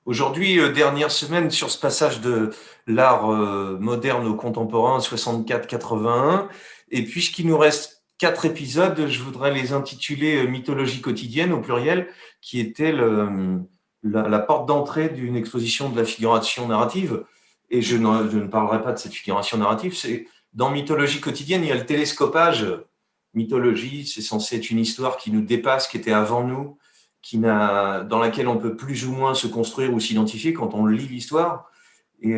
Aujourd'hui, dernière semaine sur ce passage de l'art moderne au contemporain, 64-81. Et puisqu'il nous reste 4 épisodes, je voudrais les intituler Mythologie quotidienne au pluriel, qui était la porte d'entrée d'une exposition de la figuration narrative. Et je ne parlerai pas de cette figuration narrative. Dans Mythologie quotidienne, il y a le télescopage. Mythologie, c'est censé être une histoire qui nous dépasse, qui était avant nous, dans laquelle on peut plus ou moins se construire ou s'identifier quand on lit l'histoire. Et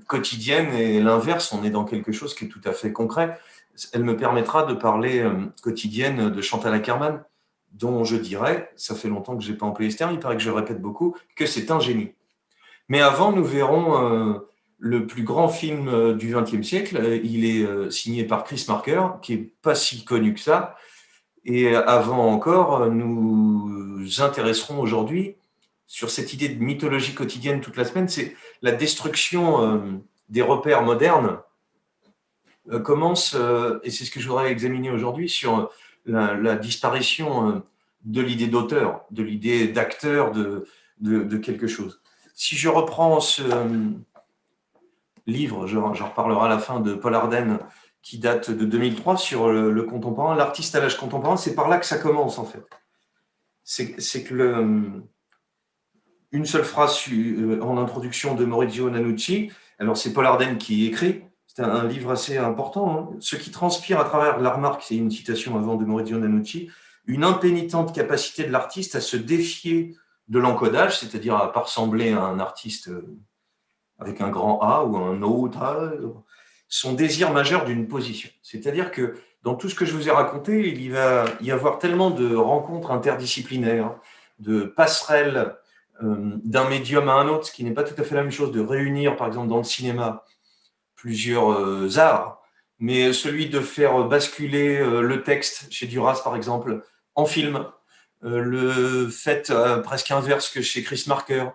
quotidienne et l'inverse, on est dans quelque chose qui est tout à fait concret. Elle me permettra de parler quotidienne de Chantal Akerman, dont je dirais, ça fait longtemps que je n'ai pas employé ce terme, il paraît que je répète beaucoup, que c'est un génie. Mais avant, nous verrons le plus grand film du XXe siècle. Il est signé par Chris Marker, qui est pas si connu que ça. Et avant encore, nous intéresserons aujourd'hui sur cette idée de mythologie quotidienne toute la semaine, c'est la destruction des repères modernes commence, et c'est ce que je voudrais examiner aujourd'hui, sur la disparition de l'idée d'auteur, de l'idée d'acteur de quelque chose. Si je reprends ce livre, j'en reparlerai à la fin, de Paul Arden, qui date de 2003 sur le contemporain, l'artiste à l'âge contemporain, c'est par là que ça commence en fait. C'est que une seule phrase en introduction de Maurizio Nanucci, alors c'est Paul Arden qui écrit, c'est un livre assez important, hein. Ce qui transpire à travers la remarque, c'est une citation avant de Maurizio Nanucci, une impénitente capacité de l'artiste à se défier de l'encodage, c'est-à-dire à ne pas ressembler à un artiste avec un grand A ou un autre A, son désir majeur d'une position. C'est-à-dire que dans tout ce que je vous ai raconté, il va y avoir tellement de rencontres interdisciplinaires, de passerelles d'un médium à un autre, ce qui n'est pas tout à fait la même chose de réunir, par exemple, dans le cinéma, plusieurs arts, mais celui de faire basculer le texte, chez Duras, par exemple, en film, le fait presque inverse que chez Chris Marker,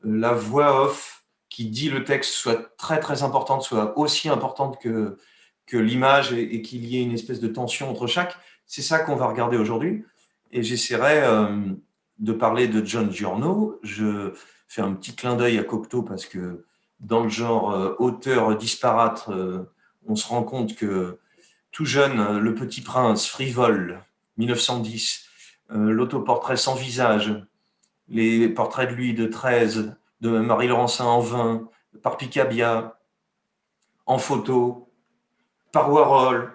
la voix off qui dit le texte soit très très importante, soit aussi importante que l'image et qu'il y ait une espèce de tension entre chaque. C'est ça qu'on va regarder aujourd'hui. Et j'essaierai de parler de John Giorno. Je fais un petit clin d'œil à Cocteau parce que dans le genre auteur disparate, on se rend compte que tout jeune, Le Petit Prince, Frivole, 1910, l'autoportrait sans visage, les portraits de Louis de XIII, de Marie Laurencin en vin, par Picabia, en photo, par Warhol.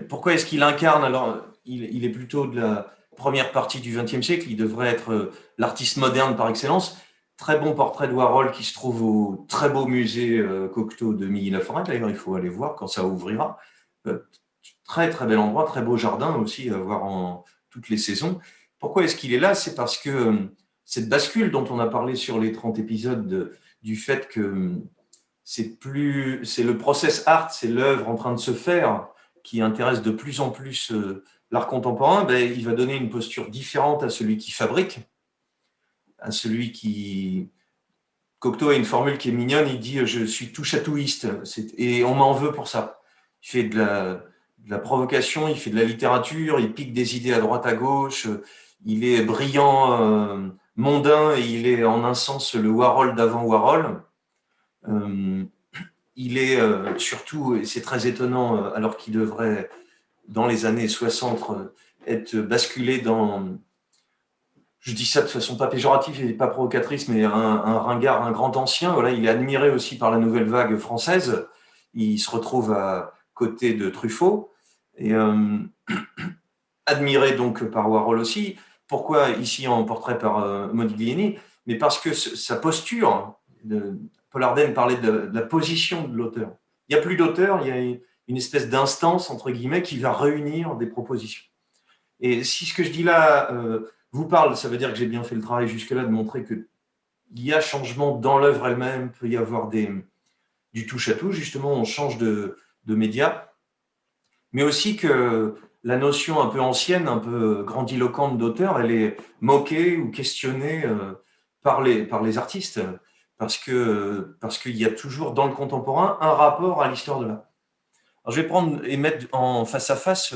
Pourquoi est-ce qu'il incarne alors il est plutôt de la première partie du XXe siècle, il devrait être l'artiste moderne par excellence. Très bon portrait de Warhol qui se trouve au très beau musée Cocteau de Milly-la-Forêt. D'ailleurs, il faut aller voir quand ça ouvrira. Très très bel endroit, très beau jardin aussi à voir en toutes les saisons. Pourquoi est-ce qu'il est là? C'est parce que cette bascule dont on a parlé sur les 30 épisodes du fait que c'est le process art, c'est l'œuvre en train de se faire qui intéresse de plus en plus l'art contemporain, ben, il va donner une posture différente à celui qui fabrique, à celui qui... Cocteau a une formule qui est mignonne, il dit « je suis touche-à-touiste » et on m'en veut pour ça. Il fait de la provocation, il fait de la littérature, il pique des idées à droite à gauche, il est brillant, mondain, et il est en un sens le Warhol d'avant Warhol. Il est surtout, et c'est très étonnant, alors qu'il devrait, dans les années 60, être basculé dans, je dis ça de façon pas péjorative et pas provocatrice, mais un ringard, un grand ancien. Voilà, il est admiré aussi par la nouvelle vague française. Il se retrouve à côté de Truffaut et admiré donc par Warhol aussi. Pourquoi ici en portrait par Modigliani? Mais parce que sa posture, Paul Arden parlait de la position de l'auteur. Il n'y a plus d'auteur, il y a une espèce d'instance, entre guillemets, qui va réunir des propositions. Et si ce que je dis là vous parle, ça veut dire que j'ai bien fait le travail jusque-là de montrer qu'il y a changement dans l'œuvre elle-même, peut y avoir du touche-à-touche, justement, on change de média, mais aussi que la notion un peu ancienne, un peu grandiloquente d'auteur, elle est moquée ou questionnée par les artistes, parce qu'il y a toujours dans le contemporain un rapport à l'histoire de l'art. Alors, je vais prendre et mettre en face à face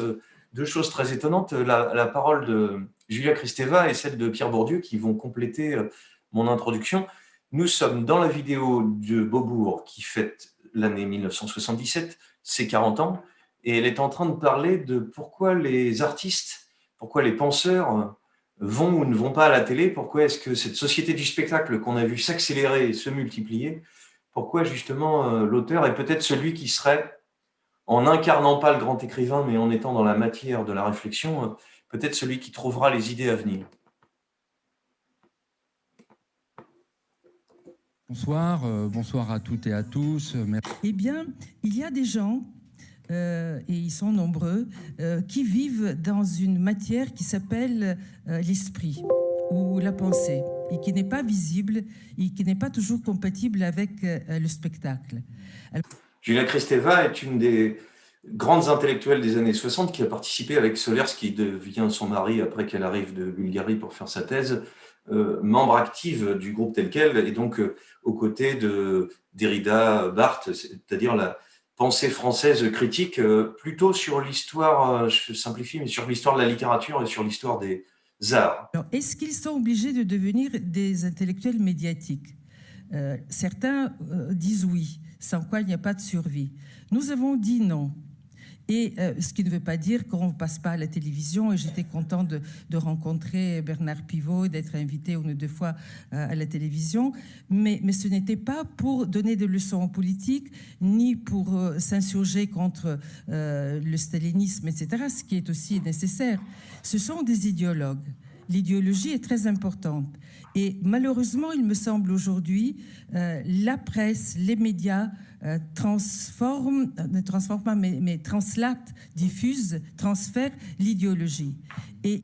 deux choses très étonnantes. La parole de Julia Kristeva et celle de Pierre Bourdieu qui vont compléter mon introduction, nous sommes dans la vidéo de Beaubourg qui fête l'année 1977, ses 40 ans, et elle est en train de parler de pourquoi les artistes, pourquoi les penseurs vont ou ne vont pas à la télé, pourquoi est-ce que cette société du spectacle qu'on a vu s'accélérer et se multiplier, pourquoi justement l'auteur est peut-être celui qui serait, en n'incarnant pas le grand écrivain, mais en étant dans la matière de la réflexion, peut-être celui qui trouvera les idées à venir. Bonsoir, bonsoir à toutes et à tous. Eh bien, il y a des gens, et ils sont nombreux, qui vivent dans une matière qui s'appelle l'esprit ou la pensée, et qui n'est pas visible et qui n'est pas toujours compatible avec le spectacle. Alors... Julia Kristeva est une des grandes intellectuelles des années 60 qui a participé avec Solers, qui devient son mari après qu'elle arrive de Bulgarie pour faire sa thèse, membre active du groupe tel quel, et donc aux côtés de Derrida, Barthes, c'est-à-dire la pensée française critique, plutôt sur l'histoire, je simplifie, mais sur l'histoire de la littérature et sur l'histoire des arts. Est-ce qu'ils sont obligés de devenir des intellectuels médiatiques? Certains disent oui, sans quoi il n'y a pas de survie. Nous avons dit non. Et ce qui ne veut pas dire qu'on ne passe pas à la télévision. Et j'étais contente de rencontrer Bernard Pivot, d'être invité une ou deux fois à la télévision. Mais ce n'était pas pour donner des leçons en politique, ni pour s'insurger contre le stalinisme, etc., ce qui est aussi nécessaire. Ce sont des idéologues. L'idéologie est très importante. Et malheureusement, il me semble aujourd'hui, la presse, les médias ne transforment pas, mais translatent, diffusent, transfèrent l'idéologie. Et...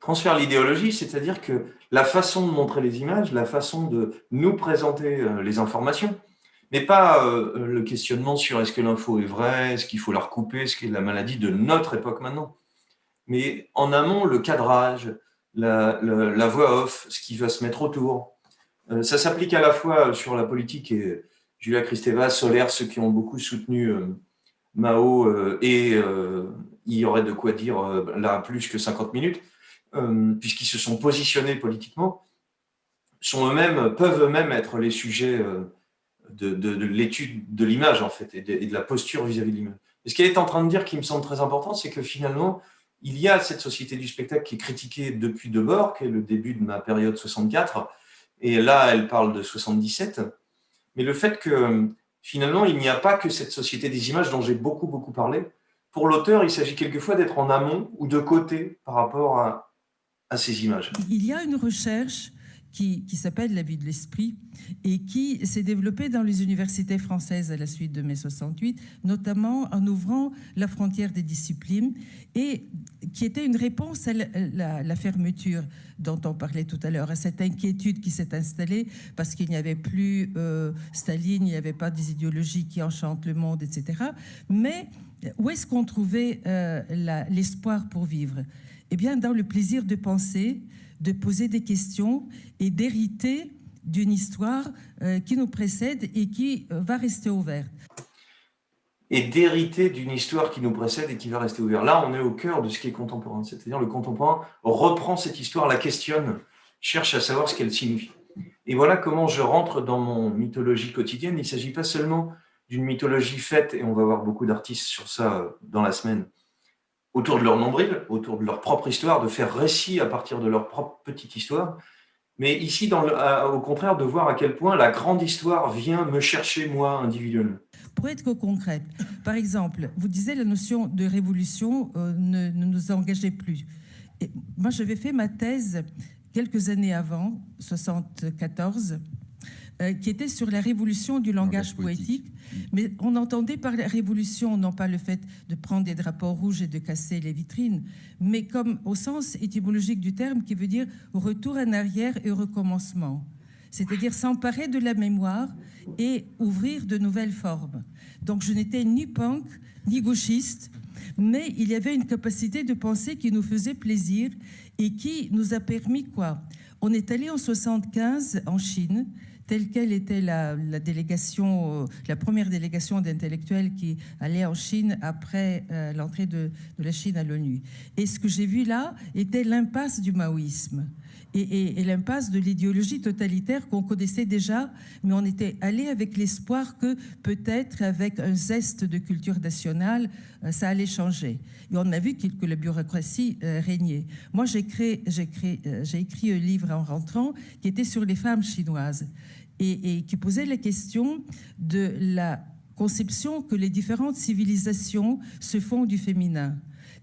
Transfère l'idéologie, c'est-à-dire que la façon de montrer les images, la façon de nous présenter les informations, n'est pas le questionnement sur est-ce que l'info est vraie, est-ce qu'il faut la recouper, est-ce qu'il y a la maladie de notre époque maintenant. Mais en amont, le cadrage, la voix off, ce qui va se mettre autour. Ça s'applique à la fois sur la politique et Julia Kristeva, Solers, ceux qui ont beaucoup soutenu Mao, et il y aurait de quoi dire là plus que 50 minutes, puisqu'ils se sont positionnés politiquement, peuvent eux-mêmes être les sujets de l'étude de l'image, en fait, et de la posture vis-à-vis de l'image. Et ce qu'elle est en train de dire, qui me semble très important, c'est que finalement, il y a cette société du spectacle qui est critiquée depuis Debord, qui est le début de ma période 64, et là, elle parle de 77. Mais le fait que, finalement, il n'y a pas que cette société des images dont j'ai beaucoup parlé. Pour l'auteur, il s'agit quelquefois d'être en amont ou de côté par rapport à ces images. Il y a une recherche qui s'appelle la vie de l'esprit et qui s'est développée dans les universités françaises à la suite de mai 68, notamment en ouvrant la frontière des disciplines, et qui était une réponse à la fermeture dont on parlait tout à l'heure, à cette inquiétude qui s'est installée parce qu'il n'y avait plus Staline, il n'y avait pas des idéologies qui enchantent le monde, etc. Mais où est-ce qu'on trouvait l'espoir pour vivre? Eh bien, dans le plaisir de penser, de poser des questions et d'hériter d'une histoire qui nous précède et qui va rester ouverte. Et d'hériter d'une histoire qui nous précède et qui va rester ouverte. Là, on est au cœur de ce qui est contemporain. C'est-à-dire le contemporain reprend cette histoire, la questionne, cherche à savoir ce qu'elle signifie. Et voilà comment je rentre dans mon mythologie quotidienne. Il ne s'agit pas seulement d'une mythologie faite, et on va voir beaucoup d'artistes sur ça dans la semaine, autour de leur nombril, autour de leur propre histoire, de faire récit à partir de leur propre petite histoire. Mais ici, au contraire, de voir à quel point la grande histoire vient me chercher, moi, individuellement. Pour être concrète, par exemple, vous disiez la notion de révolution ne nous engageait plus. Et moi, j'avais fait ma thèse quelques années avant, 74, qui était sur la révolution du langage poétique. Mais on entendait par la révolution, non pas le fait de prendre des drapeaux rouges et de casser les vitrines, mais comme au sens étymologique du terme, qui veut dire retour en arrière et recommencement. C'est-à-dire s'emparer de la mémoire et ouvrir de nouvelles formes. Donc je n'étais ni punk, ni gauchiste, mais il y avait une capacité de penser qui nous faisait plaisir et qui nous a permis quoi? On est allé en 75 en Chine, telle qu'elle était la délégation, la première délégation d'intellectuels qui allait en Chine après l'entrée de la Chine à l'ONU. Et ce que j'ai vu là était l'impasse du maoïsme. et l'impasse de l'idéologie totalitaire qu'on connaissait déjà, mais on était allé avec l'espoir que peut-être avec un zeste de culture nationale, ça allait changer. Et on a vu que la bureaucratie régnait. Moi, j'ai écrit un livre en rentrant qui était sur les femmes chinoises et qui posait la question de la conception que les différentes civilisations se font du féminin.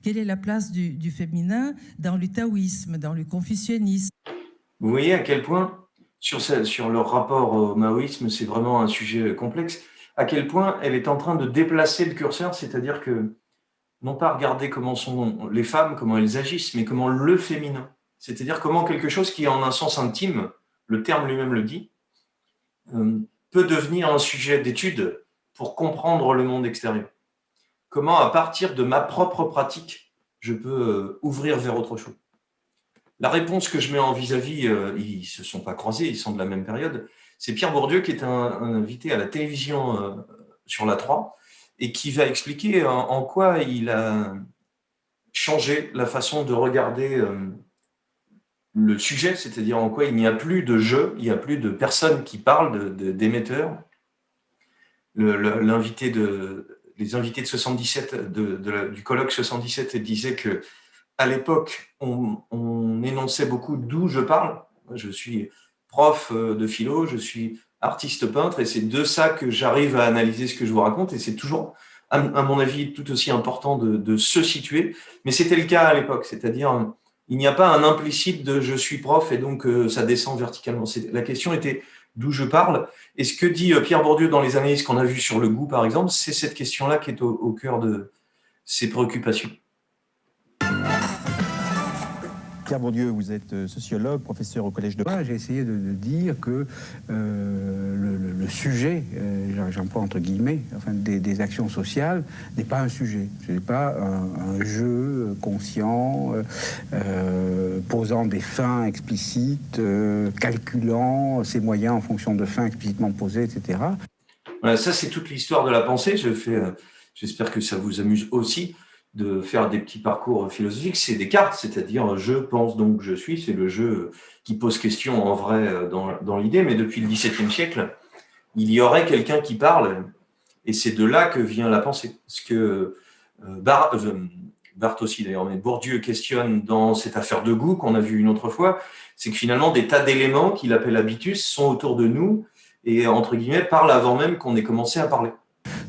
Quelle est la place du féminin dans le taoïsme, dans le confucianisme? Vous voyez à quel point, sur leur rapport au maoïsme, c'est vraiment un sujet complexe, à quel point elle est en train de déplacer le curseur, c'est-à-dire que, non pas regarder comment sont les femmes, comment elles agissent, mais comment le féminin, c'est-à-dire comment quelque chose qui est en un sens intime, le terme lui-même le dit, peut devenir un sujet d'étude pour comprendre le monde extérieur. Comment, à partir de ma propre pratique, je peux ouvrir vers autre chose. La réponse que je mets en vis-à-vis, ils ne se sont pas croisés, ils sont de la même période, c'est Pierre Bourdieu qui est un invité à la télévision sur la 3 et qui va expliquer en quoi il a changé la façon de regarder le sujet, c'est-à-dire en quoi il n'y a plus de jeu, il n'y a plus de personnes qui parlent, d'émetteurs. Les invités de 77 du colloque 77 disaient que à l'époque, on énonçait beaucoup d'où je parle. Je suis prof de philo, je suis artiste peintre, et c'est de ça que j'arrive à analyser ce que je vous raconte, et c'est toujours, à mon avis, tout aussi important de se situer. Mais c'était le cas à l'époque, c'est-à-dire, il n'y a pas un implicite de « je suis prof » et donc ça descend verticalement. La question était d'où je parle. Et ce que dit Pierre Bourdieu dans les analyses qu'on a vues sur le goût, par exemple, c'est cette question-là qui est au cœur de ses préoccupations. Pierre Bourdieu, vous êtes sociologue, professeur au Collège de Paris. J'ai essayé de dire que le sujet, j'emploie entre guillemets, enfin, des actions sociales n'est pas un sujet. Ce n'est pas un jeu conscient, posant des fins explicites, calculant ses moyens en fonction de fins explicitement posées, etc. Voilà, ça, c'est toute l'histoire de la pensée. J'espère que ça vous amuse aussi de faire des petits parcours philosophiques. C'est Descartes, c'est-à-dire je pense donc je suis, c'est le jeu qui pose question en vrai dans l'idée, mais depuis le XVIIe siècle, il y aurait quelqu'un qui parle, et c'est de là que vient la pensée. Ce que Barthes aussi d'ailleurs, mais Bourdieu questionne dans cette affaire de goût qu'on a vue une autre fois, c'est que finalement des tas d'éléments qu'il appelle habitus sont autour de nous et entre guillemets parlent avant même qu'on ait commencé à parler.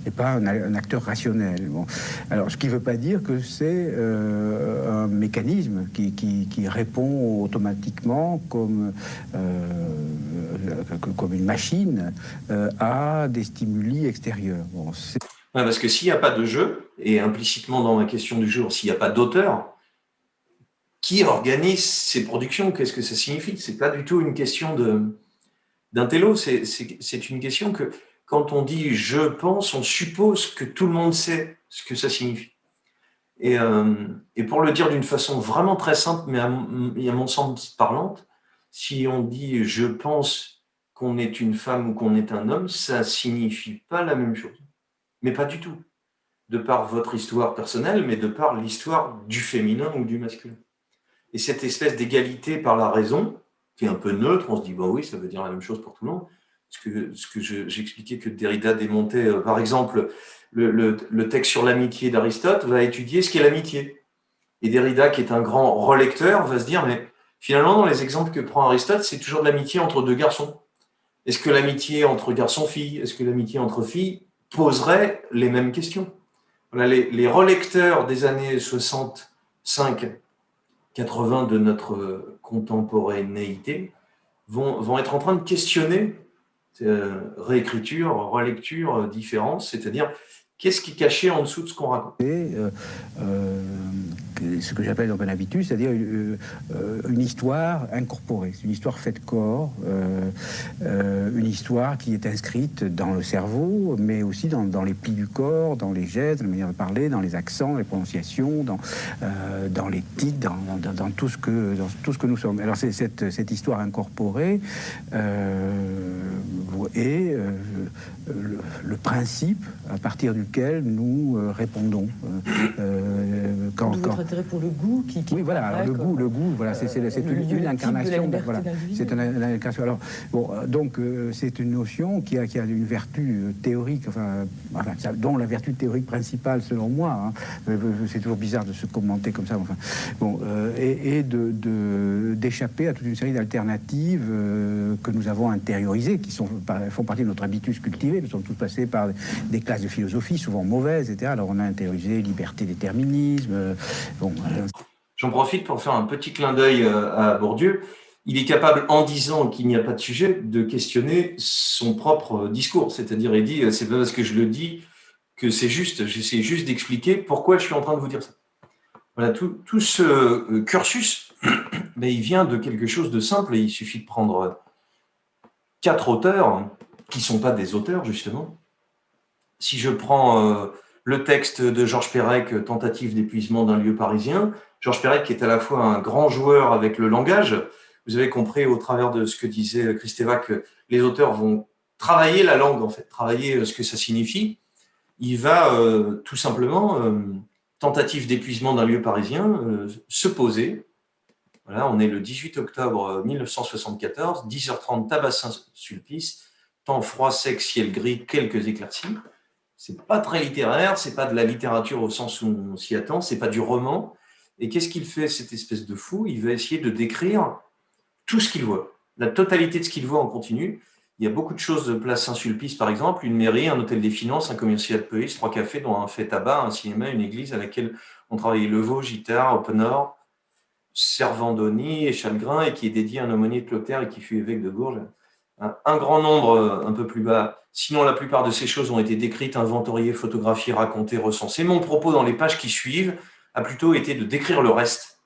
Et pas un acteur rationnel. Bon. Alors, ce qui ne veut pas dire que c'est un mécanisme qui répond automatiquement comme une machine à des stimuli extérieurs. Bon, parce que s'il n'y a pas de jeu, et implicitement dans ma question du jour, s'il n'y a pas d'auteur, qui organise ces productions? Qu'est-ce que ça signifie? Ce n'est pas du tout une question d'intello, c'est une question que quand on dit « je pense », on suppose que tout le monde sait ce que ça signifie. Et pour le dire d'une façon vraiment très simple, mais à mon sens parlante, si on dit « je pense qu'on est une femme ou qu'on est un homme », ça ne signifie pas la même chose. Mais pas du tout. De par votre histoire personnelle, mais de par l'histoire du féminin ou du masculin. Et cette espèce d'égalité par la raison, qui est un peu neutre, on se dit « bah oui, ça veut dire la même chose pour tout le monde », ce que j'expliquais que Derrida démontait, par exemple, le texte sur l'amitié d'Aristote va étudier ce qu'est l'amitié. Et Derrida, qui est un grand relecteur, va se dire, mais finalement, dans les exemples que prend Aristote, c'est toujours de l'amitié entre deux garçons. Est-ce que l'amitié entre garçons-filles, est-ce que l'amitié entre filles poserait les mêmes questions? Voilà, les relecteurs des années 65-80 de notre contemporanéité vont être en train de questionner réécriture, relecture, différence, c'est-à-dire qu'est-ce qui est caché en dessous de ce qu'on raconte. Ce que j'appelle donc un habitus, c'est-à-dire une histoire incorporée, une histoire faite corps, une histoire qui est inscrite dans le cerveau, mais aussi dans les plis du corps, dans les gestes, dans la manière de parler, dans les accents, les prononciations, dans les titres, dans tout ce que nous sommes. Alors c'est cette histoire incorporée est le principe à partir duquel nous répondons. D'où votre intérêt pour le goût qui oui, voilà, alors le goût, voilà, c'est une incarnation. Voilà, c'est une incarnation. Alors, bon, donc, c'est une notion qui a une vertu théorique, dont la vertu théorique principale, selon moi, hein, c'est toujours bizarre de se commenter comme ça, enfin, bon, et d'échapper à toute une série d'alternatives que nous avons intériorisées, qui font partie de notre habitus cultivé. Nous sommes tous passés par des classes de philosophie, souvent mauvaises, etc. Alors, on a intériorisé liberté, déterminisme. Bon, j'en profite pour faire un petit clin d'œil à Bourdieu. Il est capable, en disant qu'il n'y a pas de sujet, de questionner son propre discours. C'est-à-dire, il dit, c'est pas parce que je le dis que c'est juste. J'essaie juste d'expliquer pourquoi je suis en train de vous dire ça. Voilà, tout ce cursus, mais il vient de quelque chose de simple. Et il suffit de prendre 4 auteurs, qui ne sont pas des auteurs, justement. Si je prends le texte de Georges Perec, Tentative d'épuisement d'un lieu parisien, Georges Perec est à la fois un grand joueur avec le langage. Vous avez compris au travers de ce que disait Kristeva que les auteurs vont travailler la langue, en fait, travailler ce que ça signifie. Il va tout simplement, tentative d'épuisement d'un lieu parisien, se poser. Voilà, on est le 18 octobre 1974, 10h30, tabac Saint-Sulpice, temps froid, sec, ciel gris, quelques éclaircies. C'est pas très littéraire, c'est pas de la littérature au sens où on s'y attend, c'est pas du roman. Et qu'est-ce qu'il fait, cette espèce de fou? Il va essayer de décrire tout ce qu'il voit, la totalité de ce qu'il voit en continu. Il y a beaucoup de choses de place Saint-Sulpice, par exemple, une mairie, un hôtel des finances, un commercial de police, 3 cafés, dont un fait tabac, un cinéma, une église à laquelle on travaillait Levaux, Gittard, Openor, Servandoni et Chalgrin, et qui est dédié à un aumônier de Clotaire et qui fut évêque de Bourges. Un grand nombre, un peu plus bas. Sinon, la plupart de ces choses ont été décrites, inventoriées, photographiées, racontées, recensées. Mon propos dans les pages qui suivent a plutôt été de décrire le reste.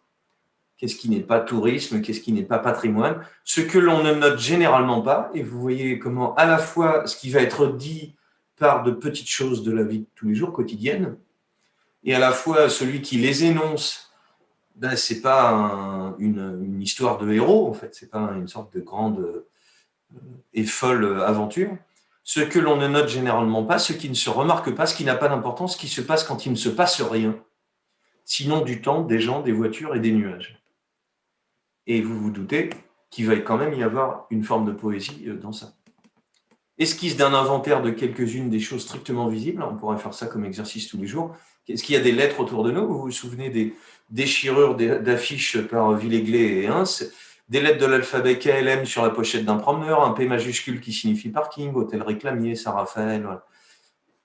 Qu'est-ce qui n'est pas tourisme, qu'est-ce qui n'est pas patrimoine, ce que l'on ne note généralement pas. Et vous voyez comment, à la fois, ce qui va être dit par de petites choses de la vie de tous les jours, quotidienne, et à la fois celui qui les énonce, ben, ce n'est pas une histoire de héros, en fait, ce n'est pas une sorte de grande et folle aventure. Ce que l'on ne note généralement pas, ce qui ne se remarque pas, ce qui n'a pas d'importance, ce qui se passe quand il ne se passe rien. Sinon du temps, des gens, des voitures et des nuages. Et vous vous doutez qu'il va quand même y avoir une forme de poésie dans ça. Esquisse d'un inventaire de quelques-unes des choses strictement visibles, on pourrait faire ça comme exercice tous les jours. Est-ce qu'il y a des lettres autour de nous? Vous vous souvenez des déchirures d'affiches par Villeglé et Ins, des lettres de l'alphabet KLM sur la pochette d'un promeneur, un P majuscule qui signifie parking, hôtel réclamier, Saint-Raphaël. Voilà.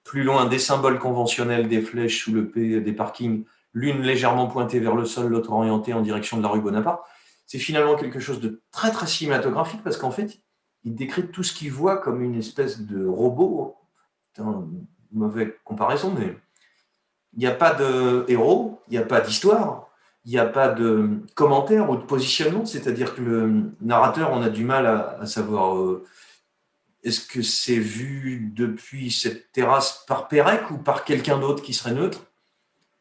Plus loin, des symboles conventionnels, des flèches sous le P des parkings, l'une légèrement pointée vers le sol, l'autre orientée en direction de la rue Bonaparte. C'est finalement quelque chose de très, très cinématographique parce qu'en fait, il décrit tout ce qu'il voit comme une espèce de robot. C'est une mauvaise comparaison, mais il n'y a pas de héros, il n'y a pas d'histoire, il n'y a pas de commentaire ou de positionnement, c'est-à-dire que le narrateur, on a du mal à savoir est-ce que c'est vu depuis cette terrasse par Pérec ou par quelqu'un d'autre qui serait neutre?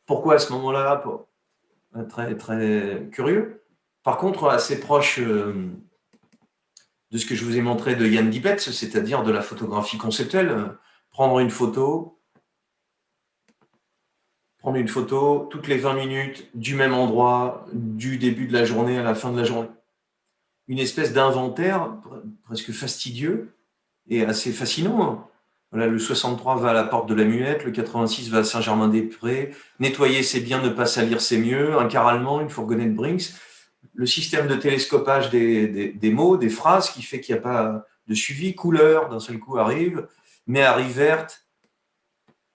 Pourquoi à ce moment-là? Très, très curieux. Par contre, assez proche de ce que je vous ai montré de Jan Dibetz, c'est-à-dire de la photographie conceptuelle. Prendre une photo toutes les 20 minutes, du même endroit, du début de la journée à la fin de la journée. Une espèce d'inventaire presque fastidieux et assez fascinant. Voilà, le 63 va à la porte de la Muette, le 86 va à Saint-Germain-des-Prés. Nettoyer, c'est bien, ne pas salir, c'est mieux. Un car allemand, une fourgonnette Brinks. Le système de télescopage des mots, des phrases, qui fait qu'il n'y a pas de suivi. Couleur, d'un seul coup, arrive. Méhari verte.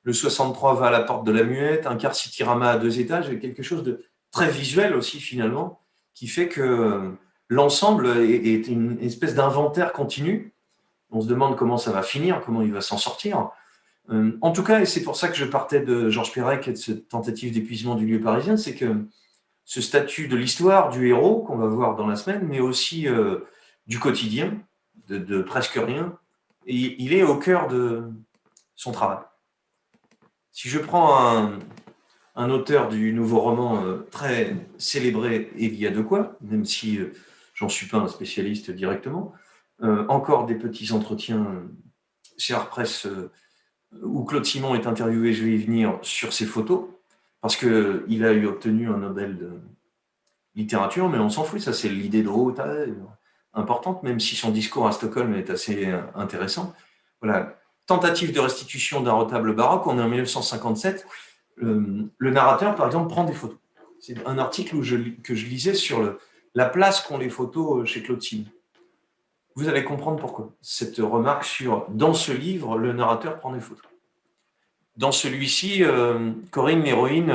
Le 63 va à la porte de la Muette. Un car Citirama à 2 étages. Quelque chose de très visuel aussi, finalement, qui fait que l'ensemble est une espèce d'inventaire continu. On se demande comment ça va finir, comment il va s'en sortir. En tout cas, et c'est pour ça que je partais de Georges Perec et de cette tentative d'épuisement du lieu parisien, c'est que ce statut de l'histoire, du héros, qu'on va voir dans la semaine, mais aussi du quotidien, de presque rien, et il est au cœur de son travail. Si je prends un auteur du nouveau roman très célébré, et il y a de quoi, même si j'en suis pas un spécialiste directement, encore des petits entretiens chez Art Press, où Claude Simon est interviewé, je vais y venir, sur ses photos, parce qu'il a obtenu un Nobel de littérature, mais on s'en fout, ça c'est l'idée de haute importante, même si son discours à Stockholm est assez intéressant. Voilà, tentative de restitution d'un retable baroque, on est en 1957, le narrateur, par exemple, prend des photos. C'est un article que je lisais sur la place qu'ont les photos chez Claude Simon. Vous allez comprendre pourquoi. Cette remarque sur « dans ce livre, le narrateur prend des photos ». Dans celui-ci, Corinne, l'héroïne,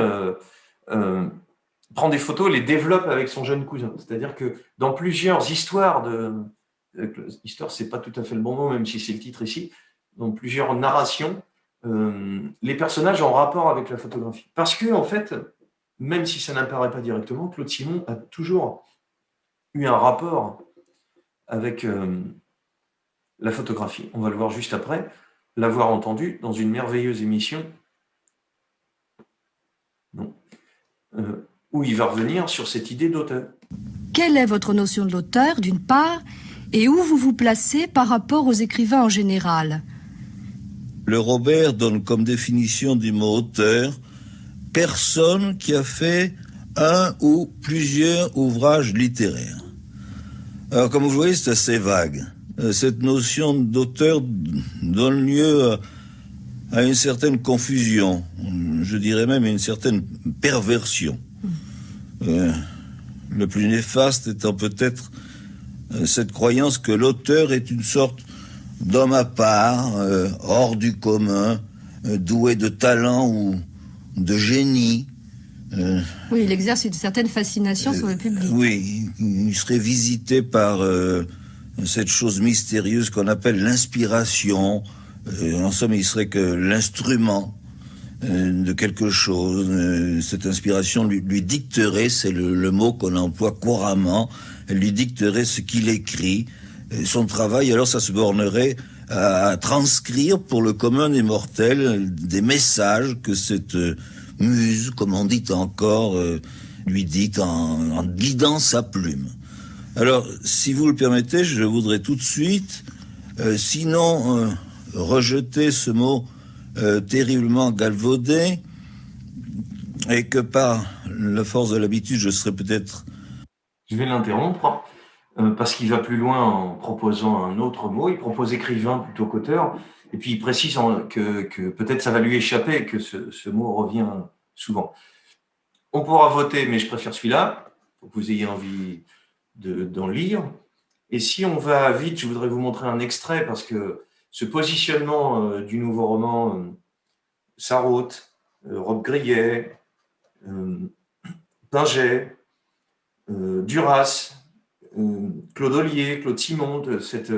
prend des photos et les développe avec son jeune cousin. C'est-à-dire que dans plusieurs histoires histoire, c'est pas tout à fait le bon mot, même si c'est le titre ici, dans plusieurs narrations, les personnages ont rapport avec la photographie. Parce que, en fait, même si ça n'apparaît pas directement, Claude Simon a toujours eu un rapport avec la photographie. On va le voir juste après, l'avoir entendu dans une merveilleuse émission où il va revenir sur cette idée d'auteur. Quelle est votre notion de l'auteur, d'une part, et où vous vous placez par rapport aux écrivains en général? Le Robert donne comme définition du mot auteur personne qui a fait un ou plusieurs ouvrages littéraires. Alors, comme vous voyez, c'est assez vague. Cette notion d'auteur donne lieu à une certaine confusion, je dirais même à une certaine perversion. Le plus néfaste étant peut-être cette croyance que l'auteur est une sorte d'homme à part, hors du commun, doué de talent ou de génie. Oui, il exerce une certaine fascination sur le public. Oui, il serait visité par cette chose mystérieuse qu'on appelle l'inspiration. En somme, il serait que l'instrument de quelque chose. Cette inspiration lui dicterait, c'est le mot qu'on emploie couramment, elle lui dicterait ce qu'il écrit. Son travail, alors, ça se bornerait à transcrire pour le commun des mortels des messages que cette muse, comme on dit encore, lui dicte en guidant sa plume. Alors, si vous le permettez, je voudrais tout de suite, sinon rejeter ce mot terriblement galvaudé, et que par la force de l'habitude, je serais peut-être... Je vais l'interrompre, parce qu'il va plus loin en proposant un autre mot. Il propose écrivain plutôt qu'auteur, et puis il précise que peut-être ça va lui échapper, que ce mot revient souvent. On pourra voter, mais je préfère celui-là, pour que vous ayez envie d'en lire. Et si on va vite, je voudrais vous montrer un extrait, parce que ce positionnement du nouveau roman, Sarraute, Rob Grillet, Pinget, Duras, Claude Ollier, Claude Simon, cette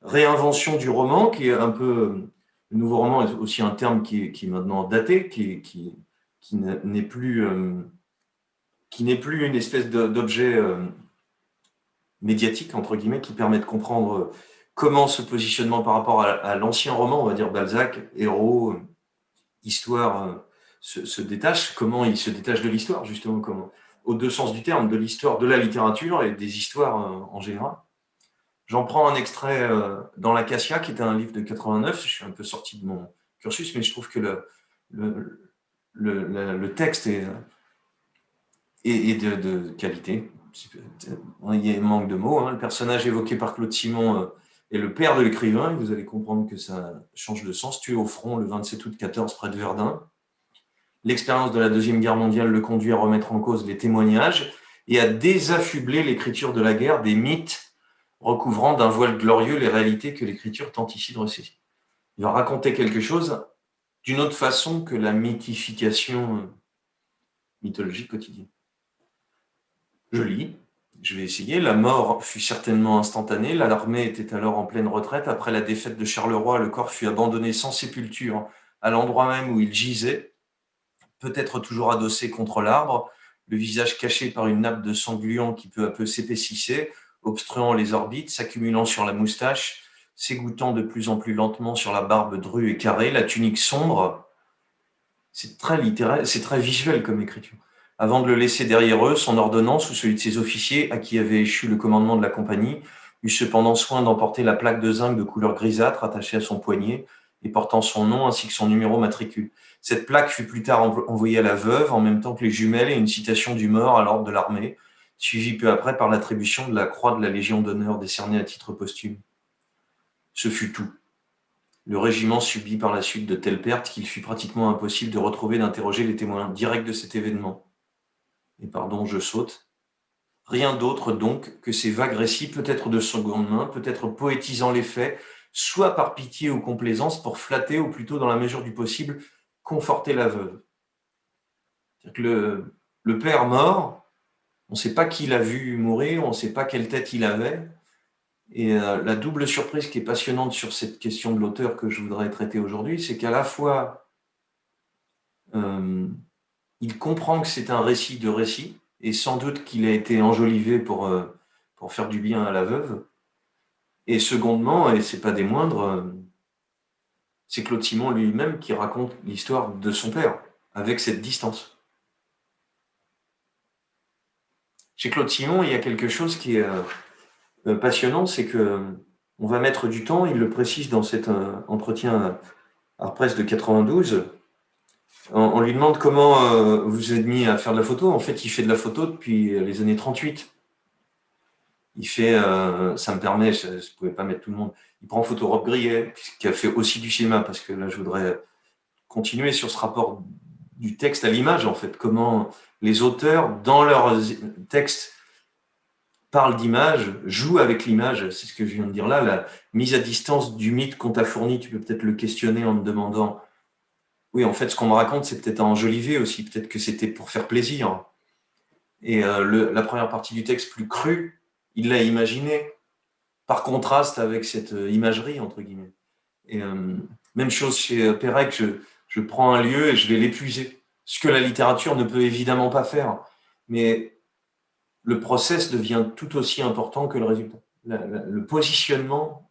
réinvention du roman qui est un peu... Le nouveau roman est aussi un terme qui est maintenant daté, qui n'est plus une espèce d'objet médiatique, entre guillemets, qui permet de comprendre comment ce positionnement par rapport à l'ancien roman, on va dire Balzac, héros, histoire, se détache, comment il se détache de l'histoire, justement, aux deux sens du terme, de l'histoire, de la littérature et des histoires en général. J'en prends un extrait dans l'Acacia, qui était un livre de 89. Je suis un peu sorti de mon cursus, mais je trouve que le texte est de qualité. Il manque de mots. Le personnage évoqué par Claude Simon est le père de l'écrivain, et vous allez comprendre que ça change de sens. Tué au front le 27 août 14 près de Verdun. L'expérience de la Deuxième Guerre mondiale le conduit à remettre en cause les témoignages et à désaffubler l'écriture de la guerre des mythes recouvrant d'un voile glorieux les réalités que l'écriture tente ici de ressaisir. Il va raconter quelque chose d'une autre façon que la mythification mythologique quotidienne. Je lis, je vais essayer. La mort fut certainement instantanée. L'armée était alors en pleine retraite. Après la défaite de Charleroi, le corps fut abandonné sans sépulture à l'endroit même où il gisait, peut-être toujours adossé contre l'arbre, le visage caché par une nappe de sang gluant qui peu à peu s'épaississait, obstruant les orbites, s'accumulant sur la moustache, s'égouttant de plus en plus lentement sur la barbe drue et carrée, la tunique sombre. C'est très littéraire, c'est très visuel comme écriture. Avant de le laisser derrière eux, son ordonnance ou celui de ses officiers à qui avait échu le commandement de la compagnie eut cependant soin d'emporter la plaque de zinc de couleur grisâtre attachée à son poignet et portant son nom ainsi que son numéro matricule. Cette plaque fut plus tard envoyée à la veuve en même temps que les jumelles et une citation du mort à l'ordre de l'armée, suivie peu après par l'attribution de la croix de la Légion d'honneur décernée à titre posthume. Ce fut tout. Le régiment subit par la suite de telles pertes qu'il fut pratiquement impossible de retrouver et d'interroger les témoins directs de cet événement. Et pardon, je saute. Rien d'autre donc que ces vagues récits, peut-être de seconde main, peut-être poétisant les faits, soit par pitié ou complaisance pour flatter, ou plutôt dans la mesure du possible, conforter la veuve. C'est-à-dire que le père mort, on ne sait pas qui l'a vu mourir, on ne sait pas quelle tête il avait. Et la double surprise qui est passionnante sur cette question de l'auteur que je voudrais traiter aujourd'hui, c'est qu'à la fois, il comprend que c'est un récit de récit, et sans doute qu'il a été enjolivé pour faire du bien à la veuve. Et secondement, et ce n'est pas des moindres, c'est Claude Simon lui-même qui raconte l'histoire de son père, avec cette distance. Chez Claude Simon, il y a quelque chose qui est passionnant, c'est qu'on va mettre du temps, il le précise dans cet entretien à Presse de 92, on lui demande comment vous êtes mis à faire de la photo. En fait, il fait de la photo depuis les années 38. Il fait, ça me permet, je ne pouvais pas mettre tout le monde, il prend photo Rob Grillet, qui a fait aussi du cinéma, parce que là, je voudrais continuer sur ce rapport du texte à l'image, en fait, comment les auteurs, dans leurs textes, parlent d'image, jouent avec l'image, c'est ce que je viens de dire là, la mise à distance du mythe qu'on t'a fourni, tu peux peut-être le questionner en te demandant, oui, en fait, ce qu'on me raconte, c'est peut-être enjolivé aussi, peut-être que c'était pour faire plaisir. Et la première partie du texte plus crue, il l'a imaginé, par contraste avec cette imagerie, entre guillemets. Et même chose chez Pérec, je prends un lieu et je vais l'épuiser, ce que la littérature ne peut évidemment pas faire. Mais le process devient tout aussi important que le résultat. Le positionnement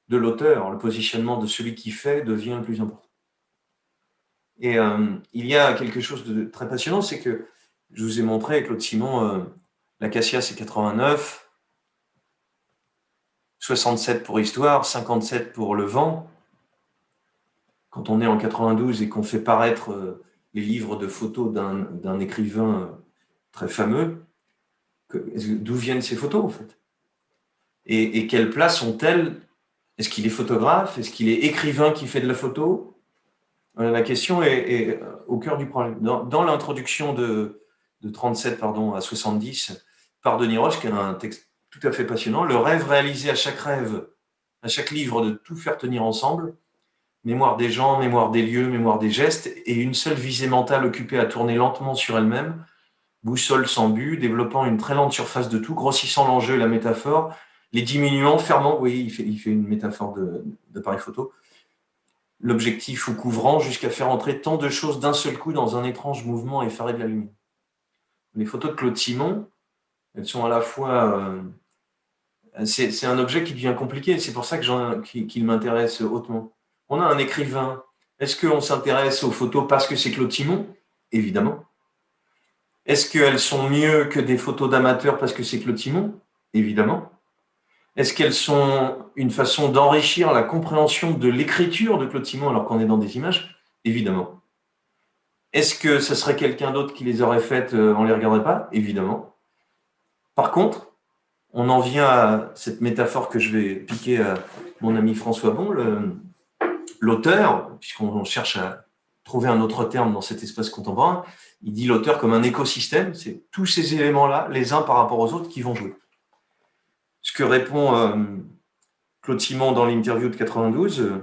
de l'auteur, le positionnement de celui qui fait devient le plus important. Et il y a quelque chose de très passionnant, c'est que je vous ai montré, Claude Simon, l'Acacia c'est 89, 67 pour Histoire, 57 pour Le Vent. Quand on est en 92 et qu'on fait paraître les livres de photos d'un écrivain très fameux, d'où viennent ces photos en fait? Et quelle place ont-elles? Est-ce qu'il est photographe? Est-ce qu'il est écrivain qui fait de la photo? La question est au cœur du problème. Dans l'introduction de 37 à 70 par Denis Roche, qui a un texte tout à fait passionnant, le rêve réalisé à chaque livre de tout faire tenir ensemble, mémoire des gens, mémoire des lieux, mémoire des gestes, et une seule visée mentale occupée à tourner lentement sur elle-même, boussole sans but, développant une très lente surface de tout, grossissant l'enjeu et la métaphore, les diminuant, fermant, vous voyez, il fait une métaphore d'appareil photo, l'objectif ou couvrant jusqu'à faire entrer tant de choses d'un seul coup dans un étrange mouvement effaré de la lumière. Les photos de Claude Simon, elles sont à la fois... c'est un objet qui devient compliqué, c'est pour ça qu'il m'intéresse hautement. On a un écrivain. Est-ce qu'on s'intéresse aux photos parce que c'est Claude Simon? Évidemment. Est-ce qu'elles sont mieux que des photos d'amateurs parce que c'est Claude Simon? Évidemment. Est-ce qu'elles sont une façon d'enrichir la compréhension de l'écriture de Claude Simon alors qu'on est dans des images? Évidemment. Est-ce que ce serait quelqu'un d'autre qui les aurait faites, on ne les regarderait pas? Évidemment. Par contre, on en vient à cette métaphore que je vais piquer à mon ami François Bon, l'auteur, puisqu'on cherche à trouver un autre terme dans cet espace contemporain, il dit l'auteur comme un écosystème, c'est tous ces éléments-là, les uns par rapport aux autres, qui vont jouer. Ce que répond Claude Simon dans l'interview de 92,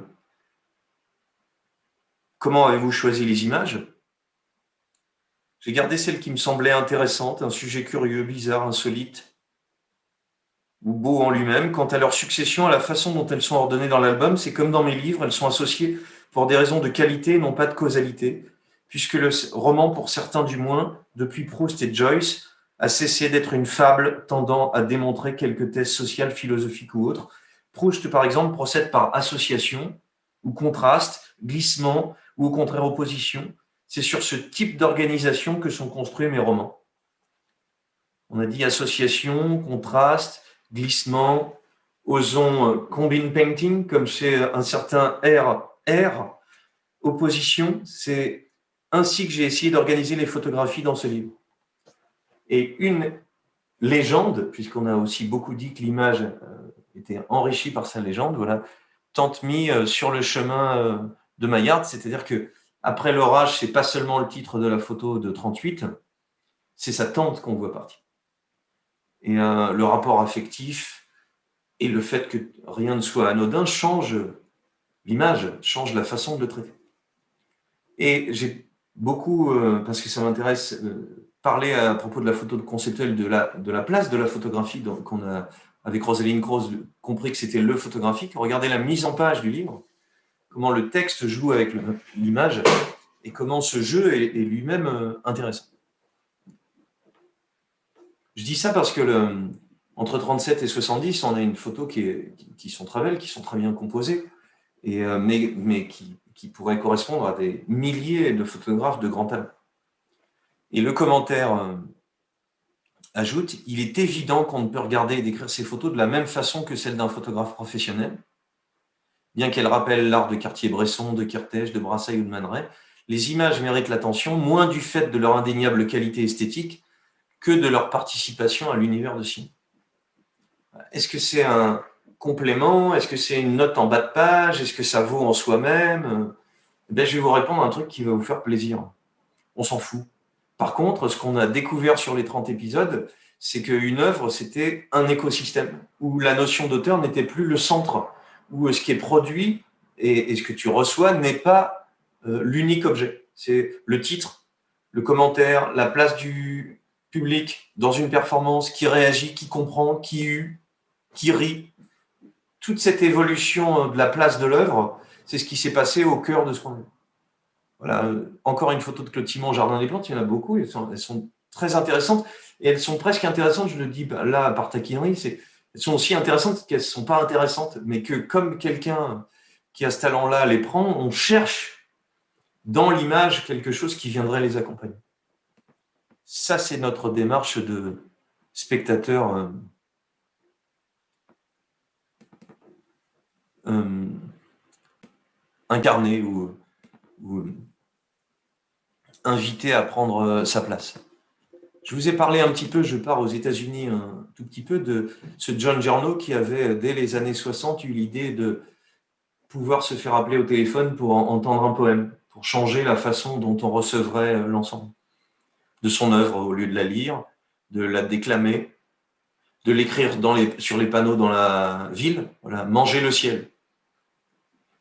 comment avez-vous choisi les images? J'ai gardé celles qui me semblaient intéressantes, un sujet curieux, bizarre, insolite, ou beau en lui-même. Quant à leur succession, à la façon dont elles sont ordonnées dans l'album, c'est comme dans mes livres, elles sont associées pour des raisons de qualité et non pas de causalité, puisque le roman, pour certains du moins, depuis Proust et Joyce, a cessé d'être une fable tendant à démontrer quelques thèses sociales, philosophiques ou autres. Proust, par exemple, procède par association, ou contraste, glissement, ou au contraire opposition. C'est sur ce type d'organisation que sont construits mes romans. On a dit association, contraste, glissement, osons combine painting, comme chez un certain R. Opposition, c'est ainsi que j'ai essayé d'organiser les photographies dans ce livre. Et une légende, puisqu'on a aussi beaucoup dit que l'image était enrichie par sa légende, voilà, tente mis sur le chemin de Maillard, c'est-à-dire que après l'orage, c'est pas seulement le titre de la photo de 38, c'est sa tante qu'on voit partir. Et le rapport affectif et le fait que rien ne soit anodin change l'image, change la façon de le traiter. Et j'ai beaucoup, parce que ça m'intéresse, parlé à propos de la photo conceptuelle de la place de la photographie qu'on a, avec Rosalind Krauss, compris que c'était le photographique. Regardez la mise en page du livre, comment le texte joue avec l'image et comment ce jeu est lui-même intéressant. Je dis ça parce que entre 37 et 70, on a une photo qui sont très belles, qui sont très bien composées, mais qui pourraient correspondre à des milliers de photographes de grand talent. Et le commentaire ajoute, il est évident qu'on ne peut regarder et décrire ces photos de la même façon que celle d'un photographe professionnel. Bien qu'elles rappellent l'art de Cartier-Bresson, de Kertész, de Brassailles ou de Man Ray, les images méritent l'attention, moins du fait de leur indéniable qualité esthétique que de leur participation à l'univers de cinéma. Est-ce que c'est un complément? Est-ce que c'est une note en bas de page? Est-ce que ça vaut en soi-même? Je vais vous répondre à un truc qui va vous faire plaisir. On s'en fout. Par contre, ce qu'on a découvert sur les 30 épisodes, c'est qu'une œuvre, c'était un écosystème où la notion d'auteur n'était plus le centre, où ce qui est produit et ce que tu reçois n'est pas l'unique objet. C'est le titre, le commentaire, la place du public dans une performance, qui réagit, qui comprend, qui hue, qui rit. Toute cette évolution de la place de l'œuvre, c'est ce qui s'est passé au cœur de ce qu'on a vu. Voilà, encore une photo de Claude Simon, Jardin des Plantes, il y en a beaucoup, elles sont très intéressantes, et elles sont presque intéressantes, je le dis là par taquinerie, elles sont aussi intéressantes qu'elles ne sont pas intéressantes, mais que comme quelqu'un qui a ce talent-là les prend, on cherche dans l'image quelque chose qui viendrait les accompagner. Ça, c'est notre démarche de spectateur incarné ou invité à prendre sa place. Je vous ai parlé un petit peu, je pars aux États-Unis un tout petit peu, de ce John Giorno qui avait, dès les années 60, eu l'idée de pouvoir se faire appeler au téléphone pour entendre un poème, pour changer la façon dont on recevrait l'ensemble de son œuvre au lieu de la lire, de la déclamer, de l'écrire sur les panneaux dans la ville. Voilà, manger le ciel.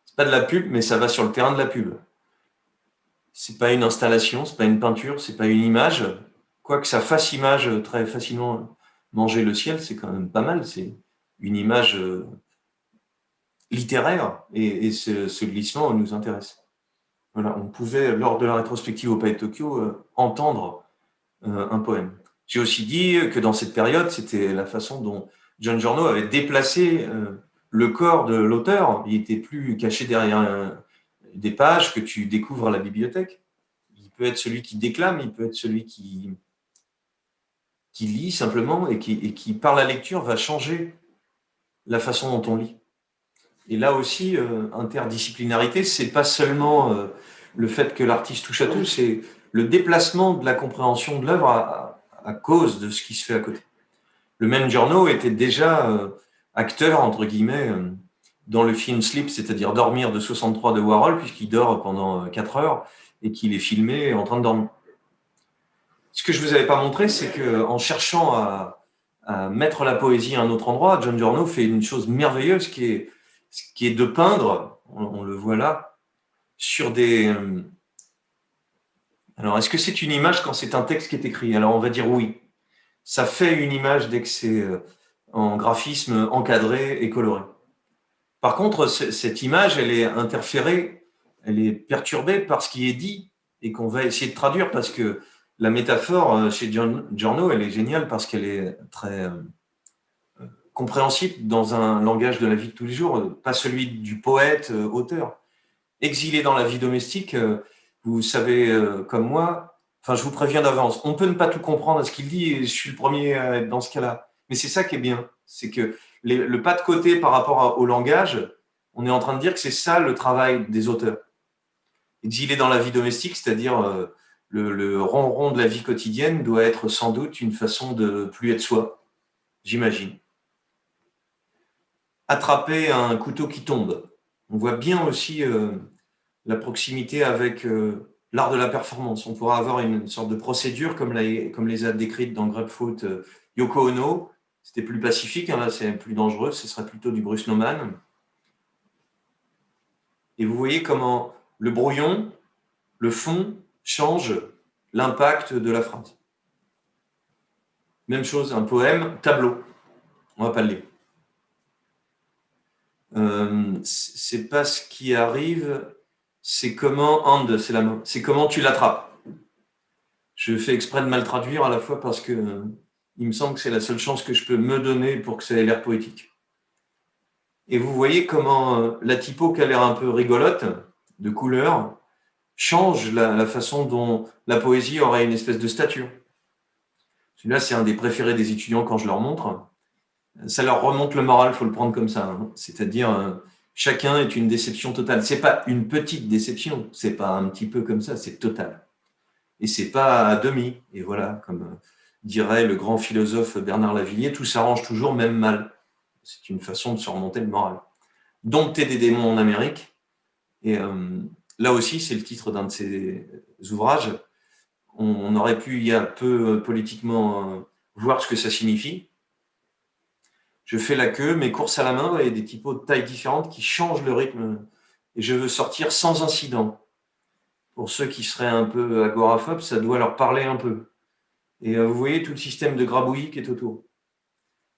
C'est pas de la pub, mais ça va sur le terrain de la pub. C'est pas une installation, c'est pas une peinture, c'est pas une image. Quoique ça fasse image très facilement, manger le ciel, c'est quand même pas mal. C'est une image littéraire et ce glissement nous intéresse. Voilà, on pouvait, lors de la rétrospective au Palais de Tokyo, entendre un poème. J'ai aussi dit que dans cette période, c'était la façon dont John Giorno avait déplacé le corps de l'auteur. Il n'était plus caché derrière des pages que tu découvres à la bibliothèque. Il peut être celui qui déclame, il peut être celui qui lit simplement et qui, par la lecture, va changer la façon dont on lit. Et là aussi, interdisciplinarité, c'est pas seulement le fait que l'artiste touche à tout, c'est le déplacement de la compréhension de l'œuvre à cause de ce qui se fait à côté. Le même Giorno était déjà acteur, entre guillemets, dans le film Sleep, c'est-à-dire Dormir de 63 de Warhol, puisqu'il dort pendant 4 heures et qu'il est filmé en train de dormir. Ce que je ne vous avais pas montré, c'est qu'en cherchant à mettre la poésie à un autre endroit, John Giorno fait une chose merveilleuse qui est de peindre, on le voit là, sur des... Alors, est-ce que c'est une image quand c'est un texte qui est écrit? Alors, on va dire oui. Ça fait une image dès que c'est en graphisme encadré et coloré. Par contre, cette image, elle est interférée, elle est perturbée par ce qui est dit et qu'on va essayer de traduire parce que la métaphore chez Giorno, elle est géniale parce qu'elle est très compréhensible dans un langage de la vie de tous les jours, pas celui du poète, auteur. Exilé dans la vie domestique, vous savez comme moi, enfin je vous préviens d'avance, on peut ne pas tout comprendre à ce qu'il dit et je suis le premier à être dans ce cas-là. Mais c'est ça qui est bien, c'est que le pas de côté par rapport au langage, on est en train de dire que c'est ça le travail des auteurs. Exiler dans la vie domestique, c'est-à-dire le ronron de la vie quotidienne doit être sans doute une façon de plus être soi, j'imagine. Attraper un couteau qui tombe. On voit bien aussi la proximité avec l'art de la performance. On pourra avoir une sorte de procédure comme les a décrites dans Grapefruit Yoko Ono. C'était plus pacifique, hein, là c'est plus dangereux, ce serait plutôt du Bruce Nauman. Et vous voyez comment le brouillon, le fond, change l'impact de la phrase. Même chose, un poème, tableau. On ne va pas le lire. C'est pas ce qui arrive, c'est comment hand, c'est la main, c'est comment tu l'attrapes. Je fais exprès de mal traduire à la fois parce que il me semble que c'est la seule chance que je peux me donner pour que ça ait l'air poétique. Et vous voyez comment la typo qui a l'air un peu rigolote, de couleur, change la façon dont la poésie aurait une espèce de stature. Celui-là, c'est un des préférés des étudiants quand je leur montre. Ça leur remonte le moral, il faut le prendre comme ça. Hein. C'est-à-dire, chacun est une déception totale. C'est pas une petite déception, c'est pas un petit peu comme ça, c'est total. Et c'est pas à demi. Et voilà, comme dirait le grand philosophe Bernard Lavilliers, tout s'arrange toujours, même mal. C'est une façon de se remonter le moral. Dompter des démons en Amérique. Et là aussi, c'est le titre d'un de ses ouvrages. On aurait pu, il y a peu politiquement, voir ce que ça signifie. Je fais la queue, mes courses à la main, il y a des typos de tailles différentes qui changent le rythme. Et je veux sortir sans incident. Pour ceux qui seraient un peu agoraphobes, ça doit leur parler un peu. Et vous voyez tout le système de grabouillis qui est autour.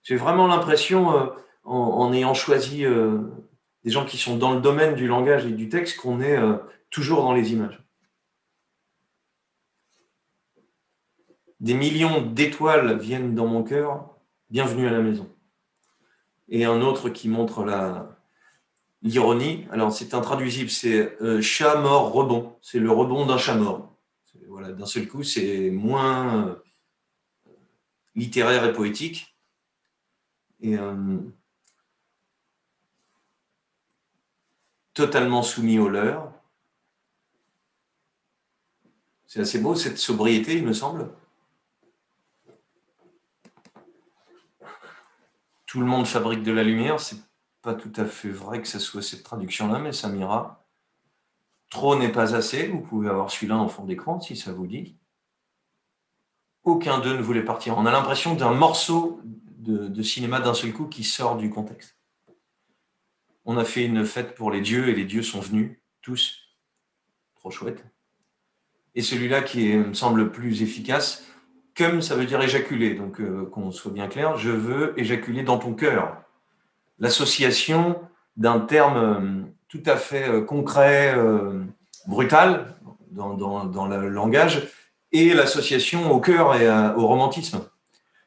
J'ai vraiment l'impression, en ayant choisi des gens qui sont dans le domaine du langage et du texte, qu'on est toujours dans les images. Des millions d'étoiles viennent dans mon cœur. Bienvenue à la maison. Et un autre qui montre l'ironie. Alors, c'est intraduisible, c'est chat mort rebond. C'est le rebond d'un chat mort. Voilà, d'un seul coup, c'est moins littéraire et poétique. Et totalement soumis au leurre. C'est assez beau, cette sobriété, il me semble. Tout le monde fabrique de la lumière, c'est pas tout à fait vrai que ce soit cette traduction-là, mais ça m'ira. Trop n'est pas assez, vous pouvez avoir celui-là en fond d'écran si ça vous dit. Aucun d'eux ne voulait partir. On a l'impression d'un morceau de cinéma d'un seul coup qui sort du contexte. On a fait une fête pour les dieux et les dieux sont venus, tous. Trop chouette. Et celui-là qui me semble le plus efficace, cum, ça veut dire éjaculer, donc qu'on soit bien clair, je veux éjaculer dans ton cœur. L'association d'un terme tout à fait concret, brutal dans le langage, et l'association au cœur et au romantisme.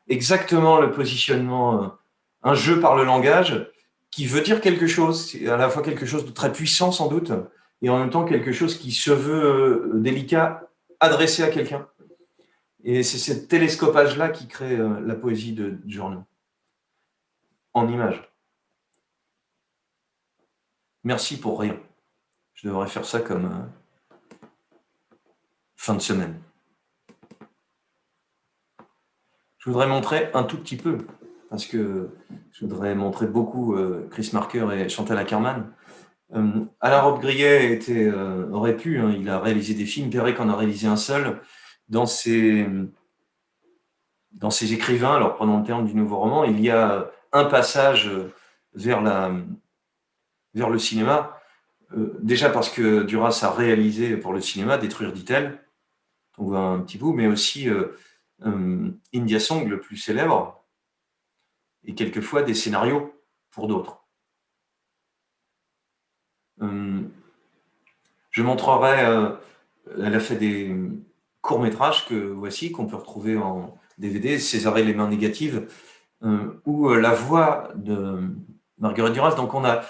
Exactement le positionnement, un jeu par le langage qui veut dire quelque chose, c'est à la fois quelque chose de très puissant sans doute, et en même temps quelque chose qui se veut délicat, adressé à quelqu'un. Et c'est ce télescopage-là qui crée la poésie de Giorno, en images. Merci pour rien. Je devrais faire ça comme fin de semaine. Je voudrais montrer un tout petit peu, parce que je voudrais montrer beaucoup Chris Marker et Chantal Akerman. Alain Robbe-Grillet aurait pu, hein, il a réalisé des films, Pérec en a réalisé un seul. Dans ses écrivains, alors prenons le terme du nouveau roman, il y a un passage vers le cinéma, déjà parce que Duras a réalisé pour le cinéma Détruire, dit-elle, on voit un petit bout, mais aussi India Song, le plus célèbre, et quelquefois des scénarios pour d'autres. Je montrerai, elle a fait des courts-métrages que voici, qu'on peut retrouver en DVD, Césarée les mains négatives, où la voix de Marguerite Duras, donc on a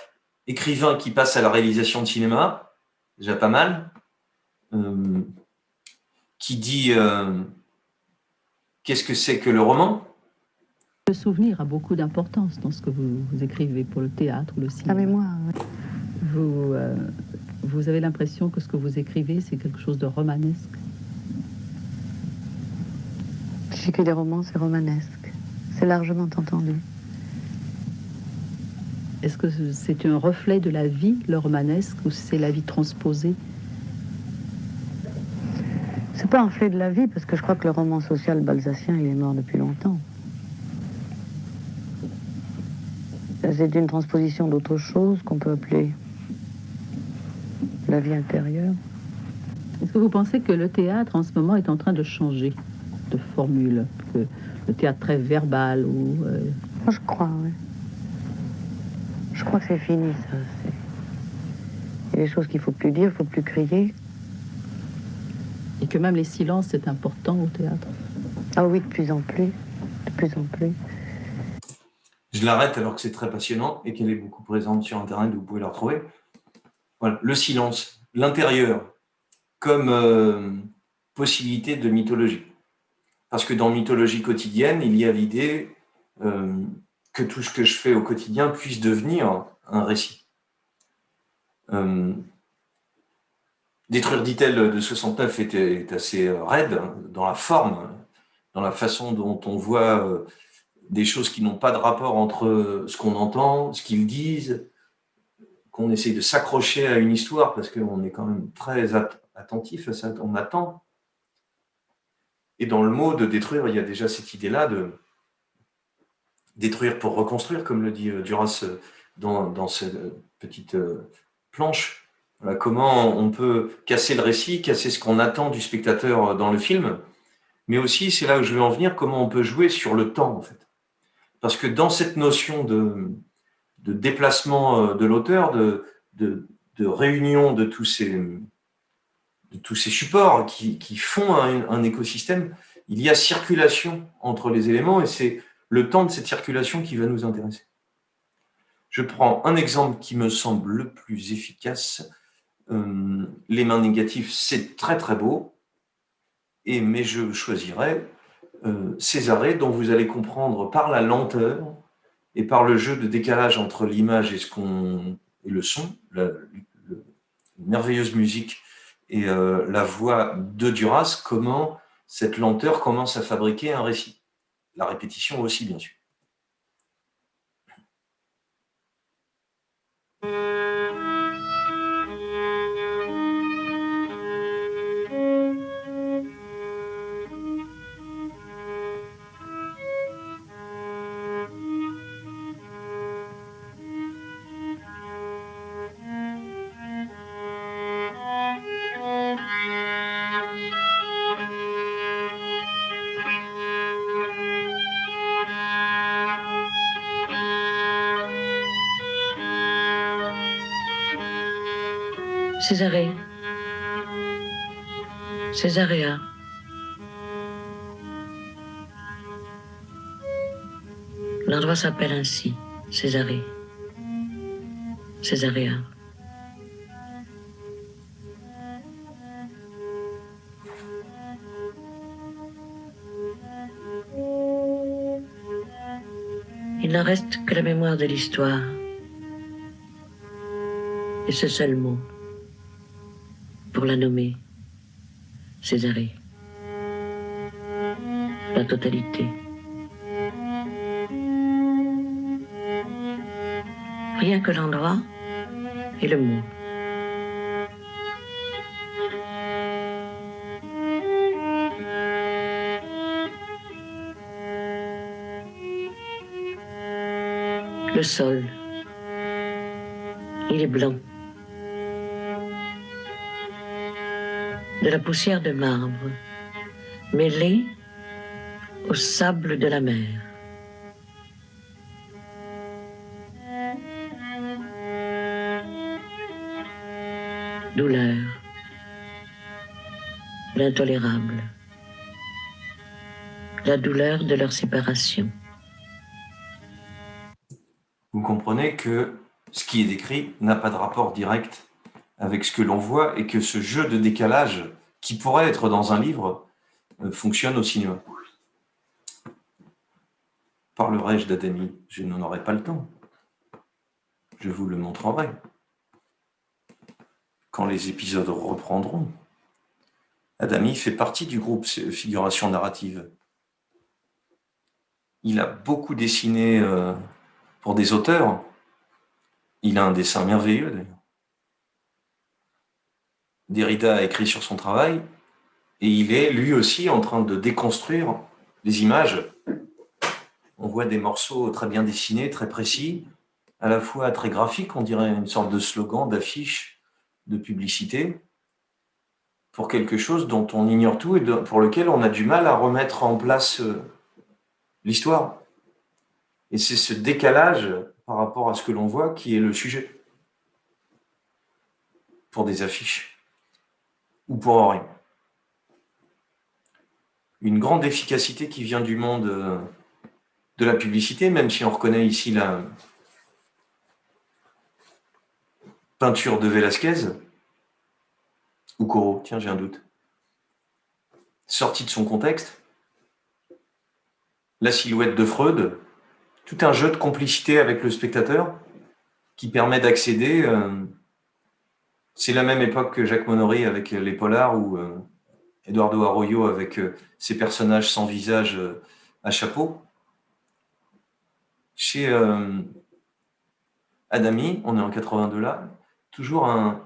écrivain qui passe à la réalisation de cinéma, déjà pas mal, qui dit qu'est-ce que c'est que le roman ? Le souvenir a beaucoup d'importance dans ce que vous écrivez pour le théâtre ou le cinéma. La mémoire, oui. Vous avez l'impression que ce que vous écrivez, c'est quelque chose de romanesque? J'écris des romans, c'est romanesque. C'est largement entendu. Est-ce que c'est un reflet de la vie, le romanesque, ou c'est la vie transposée? C'est pas un reflet de la vie, parce que je crois que le roman social balsacien, il est mort depuis longtemps. C'est une transposition d'autre chose qu'on peut appeler la vie intérieure. Est-ce que vous pensez que le théâtre, en ce moment, est en train de changer de formule? Que le théâtre très verbal ou... Moi, je crois, oui. Je crois que c'est fini, ça. Il y a des choses qu'il ne faut plus dire, il ne faut plus crier. Et que même les silences, c'est important au théâtre? Ah oui, de plus en plus. De plus en plus. Je l'arrête alors que c'est très passionnant et qu'elle est beaucoup présente sur Internet, vous pouvez la retrouver. Voilà, le silence, l'intérieur, comme possibilité de mythologie. Parce que dans mythologie quotidienne, il y a l'idée que tout ce que je fais au quotidien puisse devenir un récit. Détruire dit-elle de 69 est assez raide hein, dans la forme, dans la façon dont on voit des choses qui n'ont pas de rapport entre ce qu'on entend, ce qu'ils disent, qu'on essaye de s'accrocher à une histoire parce qu'on est quand même très attentif à ça, on attend. Et dans le mot de détruire, il y a déjà cette idée-là de détruire pour reconstruire, comme le dit Duras dans cette petite planche. Voilà, comment on peut casser le récit, casser ce qu'on attend du spectateur dans le film, mais aussi, c'est là où je veux en venir, comment on peut jouer sur le temps, en fait. Parce que dans cette notion de déplacement de l'auteur, de réunion de tous ces supports qui font un écosystème, il y a circulation entre les éléments et c'est le temps de cette circulation qui va nous intéresser. Je prends un exemple qui me semble le plus efficace. Les mains négatives, c'est très très beau, mais je choisirais Césarée, dont vous allez comprendre par la lenteur et par le jeu de décalage entre l'image et le son, la merveilleuse musique et la voix de Duras, comment cette lenteur commence à fabriquer un récit. La répétition aussi, bien sûr. Césarée. Césaréa. L'endroit s'appelle ainsi, Césarée. Césaréa. Il n'en reste que la mémoire de l'histoire. Et ce seul mot pour la nommer, Césarée. La totalité. Rien que l'endroit et le mot. Le sol, il est blanc. De la poussière de marbre, mêlée au sable de la mer. Douleur, l'intolérable, la douleur de leur séparation. Vous comprenez que ce qui est décrit n'a pas de rapport direct avec ce que l'on voit et que ce jeu de décalage qui pourrait être dans un livre fonctionne au cinéma. Parlerai-je d'Adami? Je n'en aurai pas le temps. Je vous le montrerai quand les épisodes reprendront. Adami fait partie du groupe Figuration narrative. Il a beaucoup dessiné pour des auteurs. Il a un dessin merveilleux, d'ailleurs. Derrida a écrit sur son travail et il est, lui aussi, en train de déconstruire les images. On voit des morceaux très bien dessinés, très précis, à la fois très graphiques, on dirait une sorte de slogan, d'affiche, de publicité, pour quelque chose dont on ignore tout et pour lequel on a du mal à remettre en place l'histoire. Et c'est ce décalage par rapport à ce que l'on voit qui est le sujet pour des affiches ou pour rien. Une grande efficacité qui vient du monde de la publicité, même si on reconnaît ici la peinture de Velázquez ou Corot, tiens, j'ai un doute, sortie de son contexte, la silhouette de Freud, tout un jeu de complicité avec le spectateur qui permet d'accéder. C'est la même époque que Jacques Monory avec les polars ou Eduardo Arroyo avec ses personnages sans visage à chapeau. Chez Adami, on est en 82 là, toujours un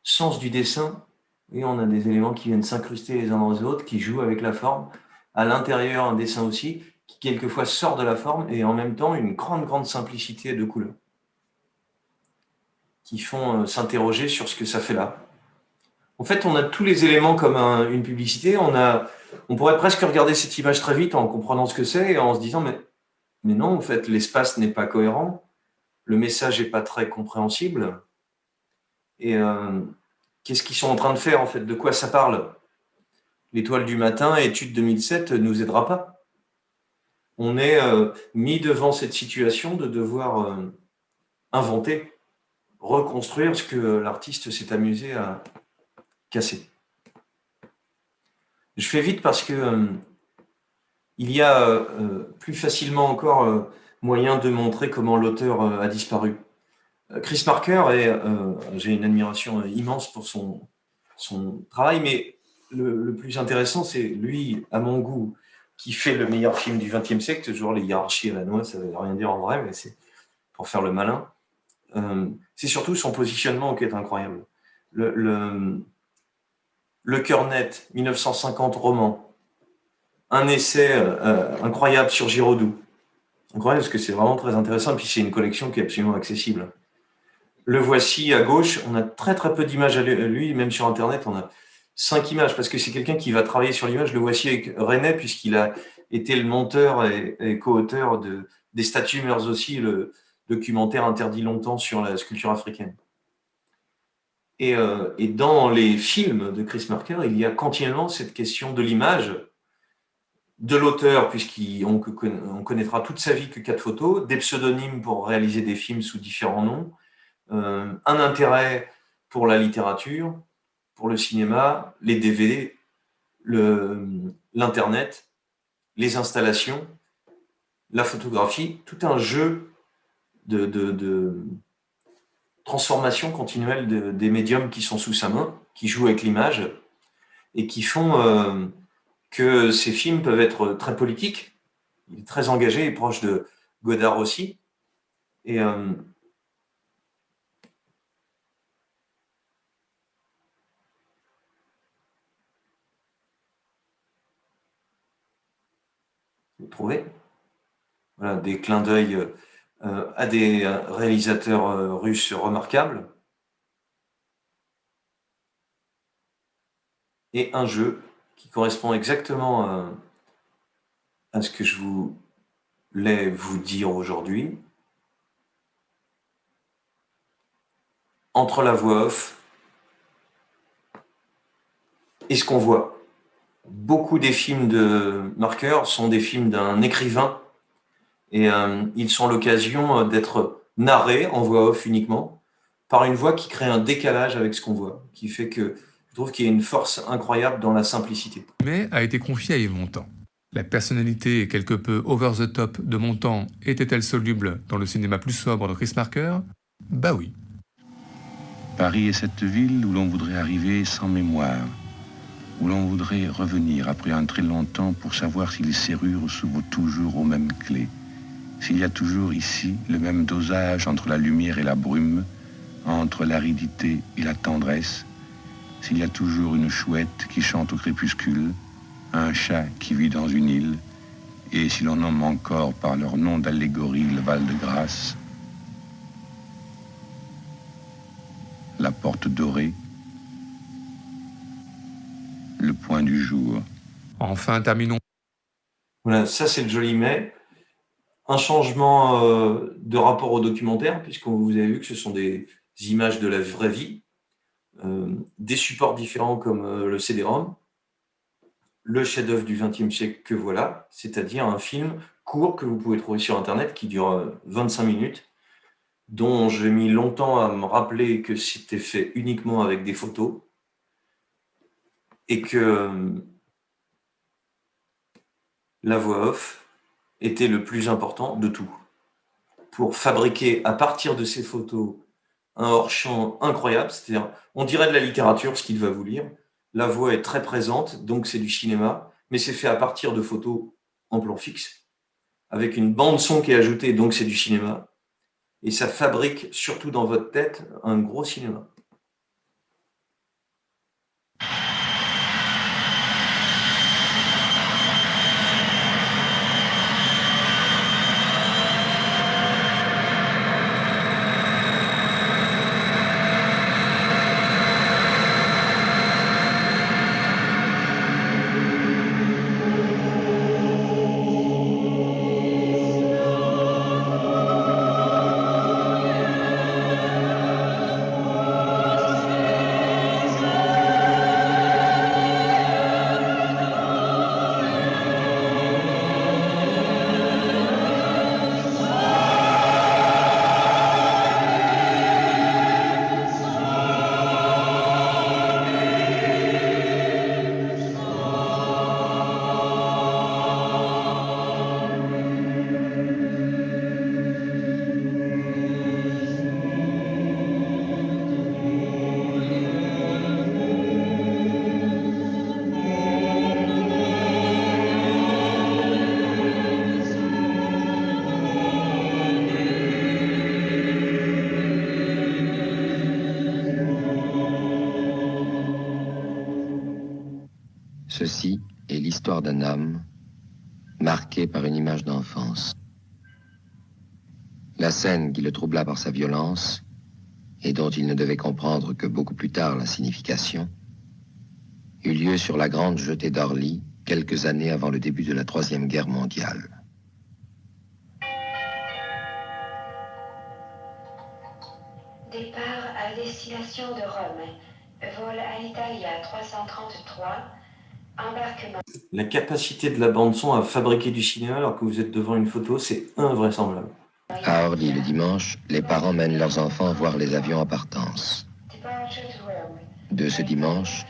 sens du dessin, et on a des éléments qui viennent s'incruster les uns dans les autres, qui jouent avec la forme. À l'intérieur, un dessin aussi, qui quelquefois sort de la forme, et en même temps une grande simplicité de couleurs, qui font s'interroger sur ce que ça fait là. En fait, on a tous les éléments comme une publicité. On pourrait presque regarder cette image très vite en comprenant ce que c'est et en se disant mais non, en fait, l'espace n'est pas cohérent, le message n'est pas très compréhensible. Et qu'est-ce qu'ils sont en train de faire en fait? De quoi ça parle? L'Étoile du matin, étude 2007, ne nous aidera pas. On est mis devant cette situation de devoir inventer, reconstruire ce que l'artiste s'est amusé à casser. Je fais vite parce que il y a plus facilement encore moyen de montrer comment l'auteur a disparu. Chris Marker, j'ai une admiration immense pour son travail, mais le plus intéressant, c'est lui, à mon goût, qui fait le meilleur film du XXe siècle, toujours les hiérarchies à la noix, ça ne veut rien dire en vrai, mais c'est pour faire le malin. C'est surtout son positionnement qui est incroyable. Le cœur net, 1950 roman, un essai incroyable sur Giraudoux. Incroyable parce que c'est vraiment très intéressant, et puis c'est une collection qui est absolument accessible. Le voici à gauche, on a très peu d'images à lui, même sur Internet, on a 5 images, parce que c'est quelqu'un qui va travailler sur l'image. Le voici avec René, puisqu'il a été le monteur et co-auteur des statues, mais aussi le documentaire interdit longtemps sur la sculpture africaine. Et dans les films de Chris Marker, il y a continuellement cette question de l'image, de l'auteur, puisqu'on connaîtra toute sa vie que 4 photos, des pseudonymes pour réaliser des films sous différents noms, un intérêt pour la littérature, pour le cinéma, les DVD, l'Internet, les installations, la photographie, tout un jeu de transformation continuelle des médiums qui sont sous sa main, qui jouent avec l'image et qui font que ces films peuvent être très politiques. Il est très engagé et proche de Godard aussi. Et vous trouvez? Voilà, des clins d'œil à des réalisateurs russes remarquables. Et un jeu qui correspond exactement à ce que je voulais vous dire aujourd'hui. Entre la voix off et ce qu'on voit. Beaucoup des films de Marker sont des films d'un écrivain et ils sont l'occasion d'être narrés en voix off uniquement par une voix qui crée un décalage avec ce qu'on voit, qui fait que je trouve qu'il y a une force incroyable dans la simplicité. Mais a été confié à Yves Montand. La personnalité quelque peu over the top de Montand était-elle soluble dans le cinéma plus sobre de Chris Marker? Bah oui. Paris est cette ville où l'on voudrait arriver sans mémoire, où l'on voudrait revenir après un très long temps pour savoir si les serrures s'ouvrent toujours aux mêmes clés, s'il y a toujours ici le même dosage entre la lumière et la brume, entre l'aridité et la tendresse, s'il y a toujours une chouette qui chante au crépuscule, un chat qui vit dans une île, et si l'on nomme encore par leur nom d'allégorie le Val-de-Grâce, la porte dorée, le point du jour. Enfin, terminons. Voilà, ça c'est le joli mais. Un changement de rapport au documentaire, puisque vous avez vu que ce sont des images de la vraie vie, des supports différents comme le CD-ROM, le chef-d'œuvre du XXe siècle que voilà, c'est-à-dire un film court que vous pouvez trouver sur Internet qui dure 25 minutes, dont j'ai mis longtemps à me rappeler que c'était fait uniquement avec des photos et que la voix off était le plus important de tout. Pour fabriquer à partir de ces photos un hors-champ incroyable, c'est-à-dire on dirait de la littérature ce qu'il va vous lire, la voix est très présente, donc c'est du cinéma, mais c'est fait à partir de photos en plan fixe, avec une bande son qui est ajoutée, donc c'est du cinéma. Et ça fabrique, surtout dans votre tête, un gros cinéma. Ceci est l'histoire d'un homme marqué par une image d'enfance. La scène qui le troubla par sa violence, et dont il ne devait comprendre que beaucoup plus tard la signification, eut lieu sur la grande jetée d'Orly, quelques années avant le début de la Troisième Guerre mondiale. Départ à destination de Rome. Vol Alitalia 333. Embarquement. La capacité de la bande-son à fabriquer du cinéma alors que vous êtes devant une photo, c'est invraisemblable. À Orly, le dimanche, les parents mènent leurs enfants voir les avions en partance. De ce dimanche,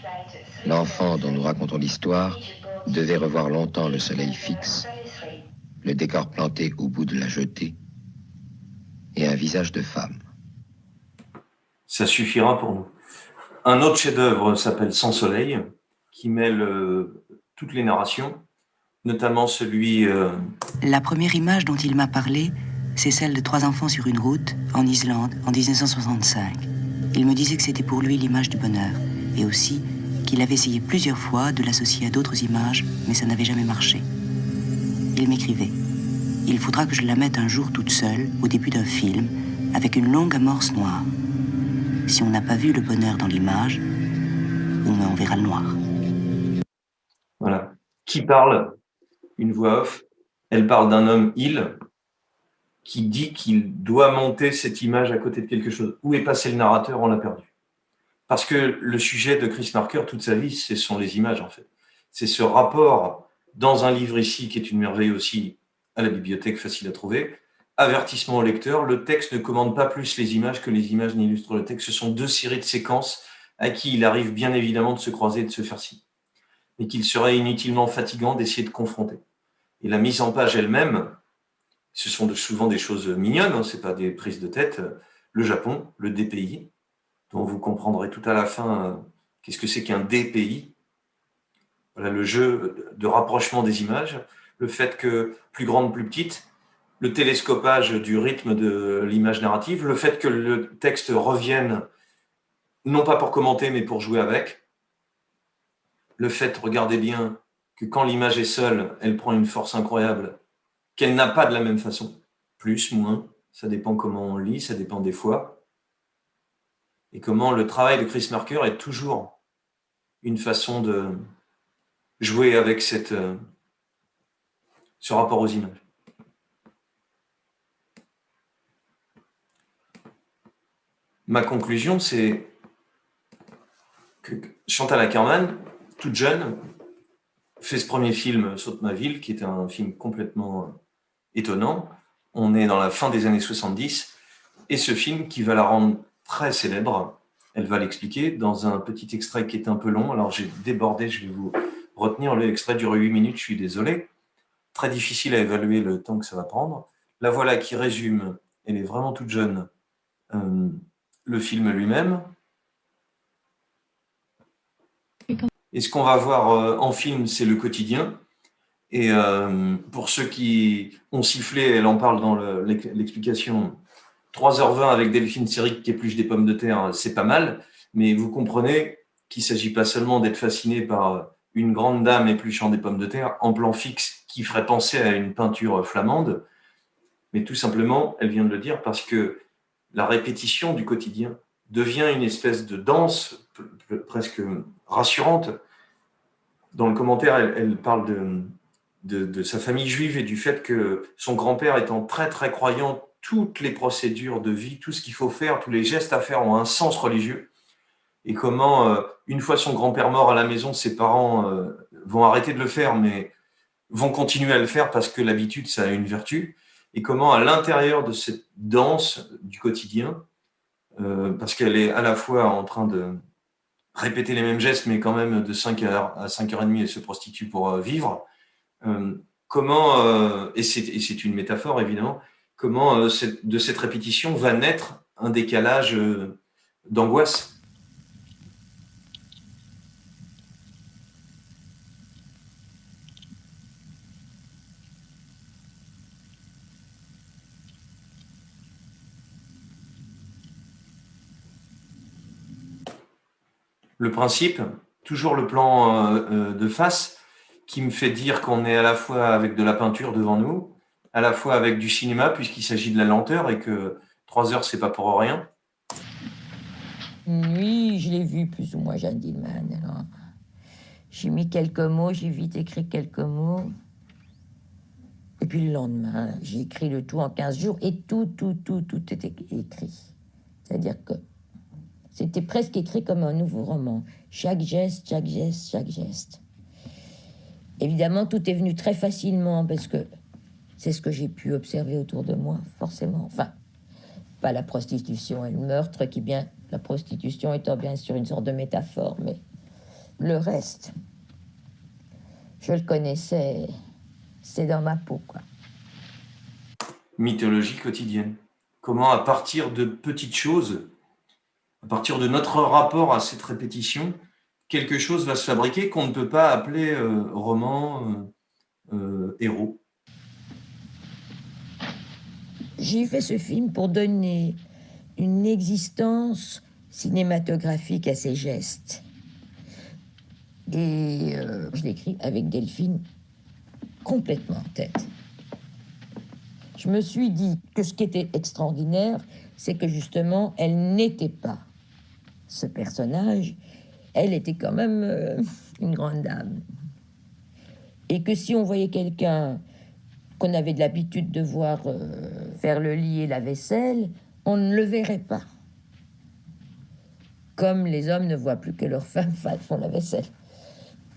l'enfant dont nous racontons l'histoire devait revoir longtemps le soleil fixe, le décor planté au bout de la jetée et un visage de femme. Ça suffira pour nous. Un autre chef-d'œuvre s'appelle Sans soleil, qui mêle toutes les narrations, notamment celui... La première image dont il m'a parlé, c'est celle de 3 enfants sur une route, en Islande, en 1965. Il me disait que c'était pour lui l'image du bonheur, et aussi qu'il avait essayé plusieurs fois de l'associer à d'autres images, mais ça n'avait jamais marché. Il m'écrivait « Il faudra que je la mette un jour toute seule, au début d'un film, avec une longue amorce noire. Si on n'a pas vu le bonheur dans l'image, au moins on verra le noir. » Voilà. Qui parle? Une voix off. Elle parle d'un homme, il, qui dit qu'il doit monter cette image à côté de quelque chose. Où est passé le narrateur? On l'a perdu. Parce que le sujet de Chris Marker, toute sa vie, ce sont les images, en fait. C'est ce rapport dans un livre ici, qui est une merveille aussi, à la bibliothèque, facile à trouver. Avertissement au lecteur, le texte ne commande pas plus les images que les images n'illustrent le texte. Ce sont 2 séries de séquences à qui il arrive bien évidemment de se croiser et de se faire ci. Et qu'il serait inutilement fatigant d'essayer de confronter. Et la mise en page elle-même, ce sont souvent des choses mignonnes, hein, ce n'est pas des prises de tête. Le Japon, le DPI, dont vous comprendrez tout à la fin qu'est-ce que c'est qu'un DPI. Voilà, le jeu de rapprochement des images, le fait que plus grande, plus petite, le télescopage du rythme de l'image narrative, le fait que le texte revienne, non pas pour commenter, mais pour jouer avec. Le fait, regardez bien, que quand l'image est seule, elle prend une force incroyable, qu'elle n'a pas de la même façon. Plus, moins, ça dépend comment on lit, ça dépend des fois. Et comment le travail de Chris Marker est toujours une façon de jouer avec ce rapport aux images. Ma conclusion, c'est que Chantal Akerman, toute jeune, fait ce premier film, Saute ma ville, qui est un film complètement étonnant. On est dans la fin des années 70, et ce film qui va la rendre très célèbre, elle va l'expliquer dans un petit extrait qui est un peu long. Alors j'ai débordé, je vais vous retenir, l'extrait dure 8 minutes, je suis désolé. Très difficile à évaluer le temps que ça va prendre. La voilà qui résume, elle est vraiment toute jeune, le film lui-même. Et ce qu'on va voir en film, c'est le quotidien. Et pour ceux qui ont sifflé, elle en parle dans l'explication, 3h20 avec Delphine Seyrig qui épluche des pommes de terre, c'est pas mal. Mais vous comprenez qu'il ne s'agit pas seulement d'être fasciné par une grande dame épluchant des pommes de terre en plan fixe qui ferait penser à une peinture flamande. Mais tout simplement, elle vient de le dire, parce que la répétition du quotidien devient une espèce de danse presque rassurante. Dans le commentaire, elle parle de sa famille juive et du fait que son grand-père étant très très croyant, toutes les procédures de vie, tout ce qu'il faut faire, tous les gestes à faire ont un sens religieux. Et comment, une fois son grand-père mort à la maison, ses parents vont arrêter de le faire, mais vont continuer à le faire parce que l'habitude, ça a une vertu. Et comment, à l'intérieur de cette danse du quotidien, parce qu'elle est à la fois en train de répéter les mêmes gestes, mais quand même de 5h à 5h30, elle se prostitue pour vivre. Comment, et c'est une métaphore évidemment, comment de cette répétition va naître un décalage d'angoisse. Le principe, toujours le plan de face, qui me fait dire qu'on est à la fois avec de la peinture devant nous, à la fois avec du cinéma, puisqu'il s'agit de la lenteur et que 3 heures, c'est pas pour rien. Oui, je l'ai vu plus ou moins, Jeanne Dillman. Alors, j'ai mis quelques mots, j'ai vite écrit quelques mots. Et puis le lendemain, j'ai écrit le tout en 15 jours et tout était écrit. C'est-à-dire que c'était presque écrit comme un nouveau roman. Chaque geste, chaque geste, chaque geste. Évidemment, tout est venu très facilement parce que c'est ce que j'ai pu observer autour de moi, forcément. Enfin, pas la prostitution et le meurtre, qui bien, la prostitution étant bien sûr une sorte de métaphore, mais le reste, je le connaissais, c'est dans ma peau, quoi. Mythologie quotidienne. Comment, à partir de petites choses, à partir de notre rapport à cette répétition, quelque chose va se fabriquer qu'on ne peut pas appeler roman, héros. J'ai fait ce film pour donner une existence cinématographique à ces gestes. Et je l'écris avec Delphine complètement en tête. Je me suis dit que ce qui était extraordinaire, c'est que justement, elle n'était pas ce personnage. Elle était quand même une grande dame. Et que si on voyait quelqu'un qu'on avait de l'habitude de voir faire le lit et la vaisselle, on ne le verrait pas. Comme les hommes ne voient plus que leurs femmes font la vaisselle.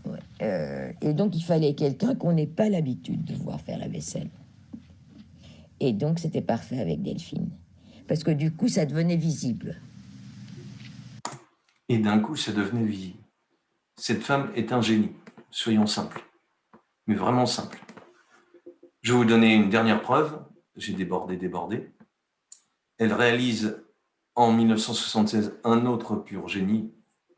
Ouais. Et donc, il fallait quelqu'un qu'on n'ait pas l'habitude de voir faire la vaisselle. Et donc, c'était parfait avec Delphine. Parce que du coup, ça devenait visible. Et d'un coup, ça devenait visible. Cette femme est un génie, soyons simples. Mais vraiment simples. Je vais vous donner une dernière preuve. J'ai débordé. Elle réalise en 1976 un autre pur génie.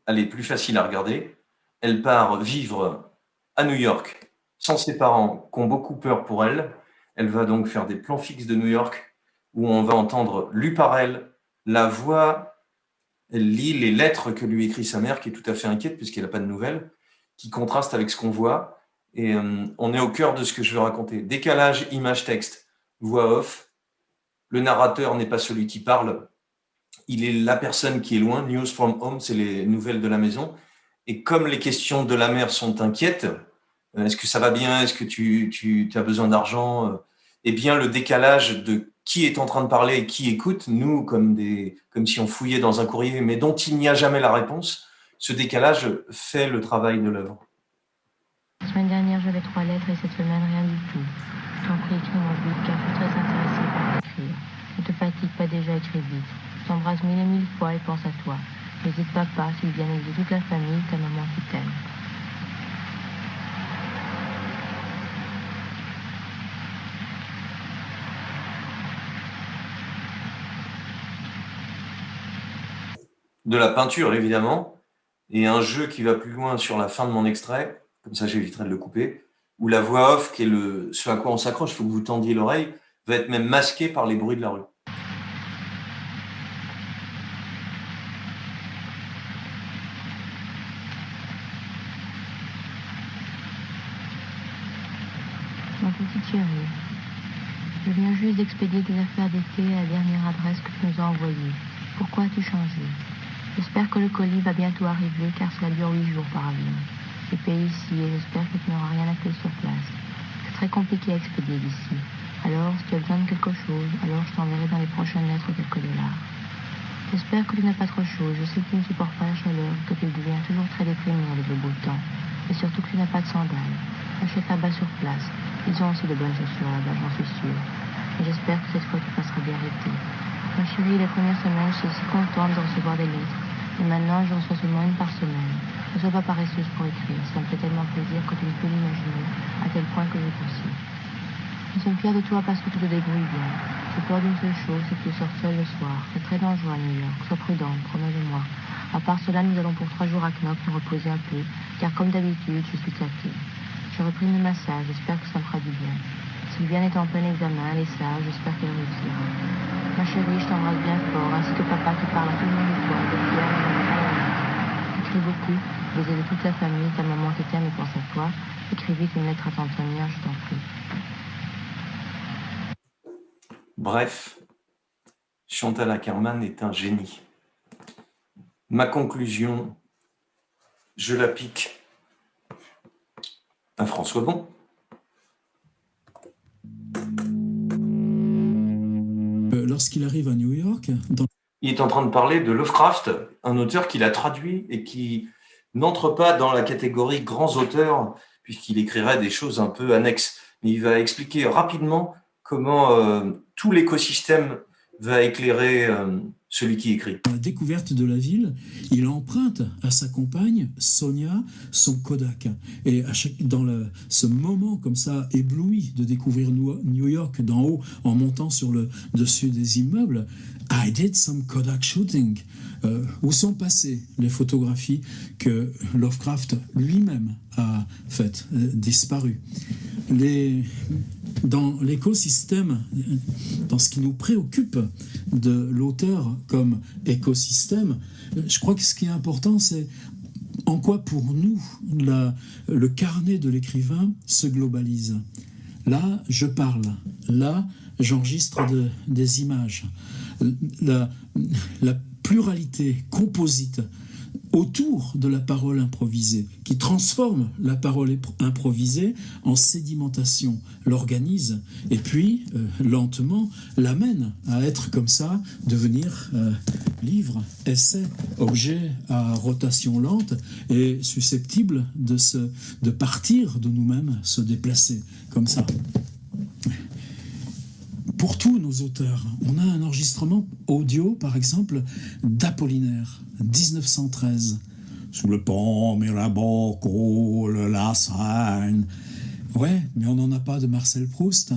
Elle est plus facile à regarder. Elle part vivre à New York sans ses parents qui ont beaucoup peur pour elle. Elle va donc faire des plans fixes de New York où on va entendre, lu par elle, la voix. Elle lit les lettres que lui écrit sa mère, qui est tout à fait inquiète puisqu'elle n'a pas de nouvelles, qui contrastent avec ce qu'on voit. Et on est au cœur de ce que je veux raconter. Décalage, image-texte, voix off. Le narrateur n'est pas celui qui parle. Il est la personne qui est loin. News from home, c'est les nouvelles de la maison. Et comme les questions de la mère sont inquiètes, est-ce que ça va bien? Est-ce que tu as besoin d'argent? Eh bien, le décalage de qui est en train de parler et qui écoute, nous, comme si on fouillait dans un courrier, mais dont il n'y a jamais la réponse, ce décalage fait le travail de l'œuvre. La semaine dernière, j'avais 3 lettres et cette semaine, rien du tout. Je t'en prie, écris-moi vite, car je suis très intéressée par t'écrire. Ne te fatigue pas déjà, écris vite. Je t'embrasse 1000 et 1000 fois et pense à toi. N'hésite pas, Sylviane, et de toute la famille, ta maman qui t'aime. De la peinture, évidemment, et un jeu qui va plus loin sur la fin de mon extrait, comme ça j'éviterai de le couper, où la voix off, qui est ce à quoi on s'accroche, il faut que vous tendiez l'oreille, va être même masquée par les bruits de la rue. Ma petite chérie, je viens juste d'expédier tes affaires d'été à la dernière adresse que tu nous as envoyée. Pourquoi as-tu changé? J'espère que le colis va bientôt arriver, car cela dure 8 jours par avion. J'ai payé ici et j'espère que tu n'auras rien à payer sur place. C'est très compliqué à expédier d'ici. Alors, si tu as besoin de quelque chose, alors je t'enverrai dans les prochaines lettres quelques dollars. J'espère que tu n'as pas trop chaud. Je sais que tu ne supportes pas la chaleur, que tu deviens toujours très déprimé avec le beau temps. Et surtout que tu n'as pas de sandales. Achète là-bas sur place. Ils ont aussi de bonnes chaussures là-bas, j'en suis sûre. Et j'espère que cette fois tu passeras bien l'été. Ma chérie, les premières semaines, je suis si contente de recevoir des lettres. Et maintenant, je reçois seulement une par semaine. Ne sois pas paresseuse pour écrire. Ça me fait tellement plaisir que tu ne peux l'imaginer, à tel point que je t'aussi. Nous sommes fiers de toi parce que tu te débrouilles bien. J'ai peur d'une seule chose, c'est que tu sortes seule le soir. C'est très dangereux à New York. Sois prudente, promets-le-moi. À part cela, nous allons pour 3 jours à Knock nous reposer un peu, car comme d'habitude, je suis claquée. J'ai repris mes massages, j'espère que ça me fera du bien. Sylviane est en plein examen, elle est sage, j'espère qu'elle réussira. Ma chérie, je t'embrasse bien fort, ainsi que papa qui parle à tout le monde de toi, de Pierre et de écris beaucoup, baiser de toute la famille, ta maman qui t'aime et pense à toi. Écris vite une lettre à tante Sonia, je t'en prie. Bref, Chantal Akerman est un génie. Ma conclusion, je la pique à François Bon. Lorsqu'il arrive à New York... Il est en train de parler de Lovecraft, un auteur qu'il a traduit et qui n'entre pas dans la catégorie grands auteurs, puisqu'il écrirait des choses un peu annexes. Mais il va expliquer rapidement comment tout l'écosystème va éclairer celui qui écrit. La découverte de la ville, il emprunte à sa compagne, Sonia, son Kodak. Et dans ce moment comme ça, ébloui de découvrir New York d'en haut, en montant sur le dessus des immeubles, I did some Kodak shooting. Où sont passées les photographies que Lovecraft lui-même a faites, disparues. Dans l'écosystème, dans ce qui nous préoccupe de l'auteur comme écosystème, je crois que ce qui est important, c'est en quoi pour nous le carnet de l'écrivain se globalise. Là, je parle. Là, j'enregistre des images. La pluralité composite autour de la parole improvisée, qui transforme la parole improvisée en sédimentation, l'organise, et puis, lentement, l'amène à être comme ça, devenir livre, essai, objet à rotation lente et susceptible de partir de nous-mêmes, se déplacer, comme ça. Pour tous nos auteurs, on a un enregistrement audio, par exemple, d'Apollinaire, 1913. Sous le pont Mirabeau coule la Seine. Ouais, mais on n'en a pas de Marcel Proust.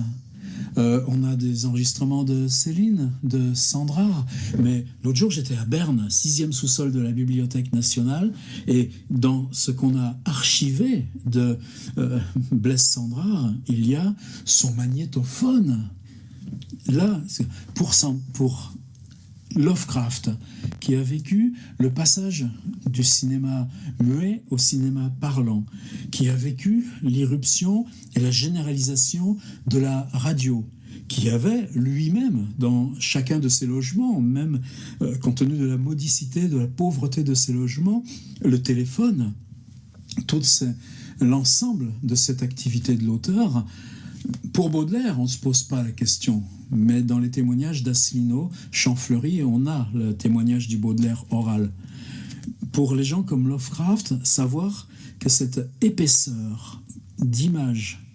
On a des enregistrements de Céline, de Sandra. Mais l'autre jour, j'étais à Berne, 6e sous-sol de la Bibliothèque nationale, et dans ce qu'on a archivé de Blaise Sandrard, il y a son magnétophone. Là, pour Lovecraft, qui a vécu le passage du cinéma muet au cinéma parlant, qui a vécu l'irruption et la généralisation de la radio, qui avait lui-même, dans chacun de ses logements, même compte tenu de la modicité, de la pauvreté de ses logements, le téléphone, l'ensemble de cette activité de l'auteur. Pour Baudelaire, on ne se pose pas la question. Mais dans les témoignages d'Asselineau, Champfleury, on a le témoignage du Baudelaire oral. Pour les gens comme Lovecraft, savoir que cette épaisseur d'images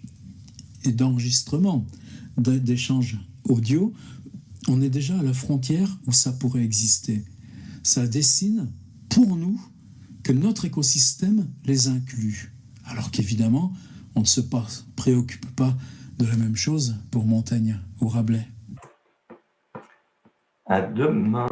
et d'enregistrements, d'échanges audio, on est déjà à la frontière où ça pourrait exister. Ça dessine, pour nous, que notre écosystème les inclut. Alors qu'évidemment, on ne se préoccupe pas de la même chose pour Montaigne ou Rabelais. À demain.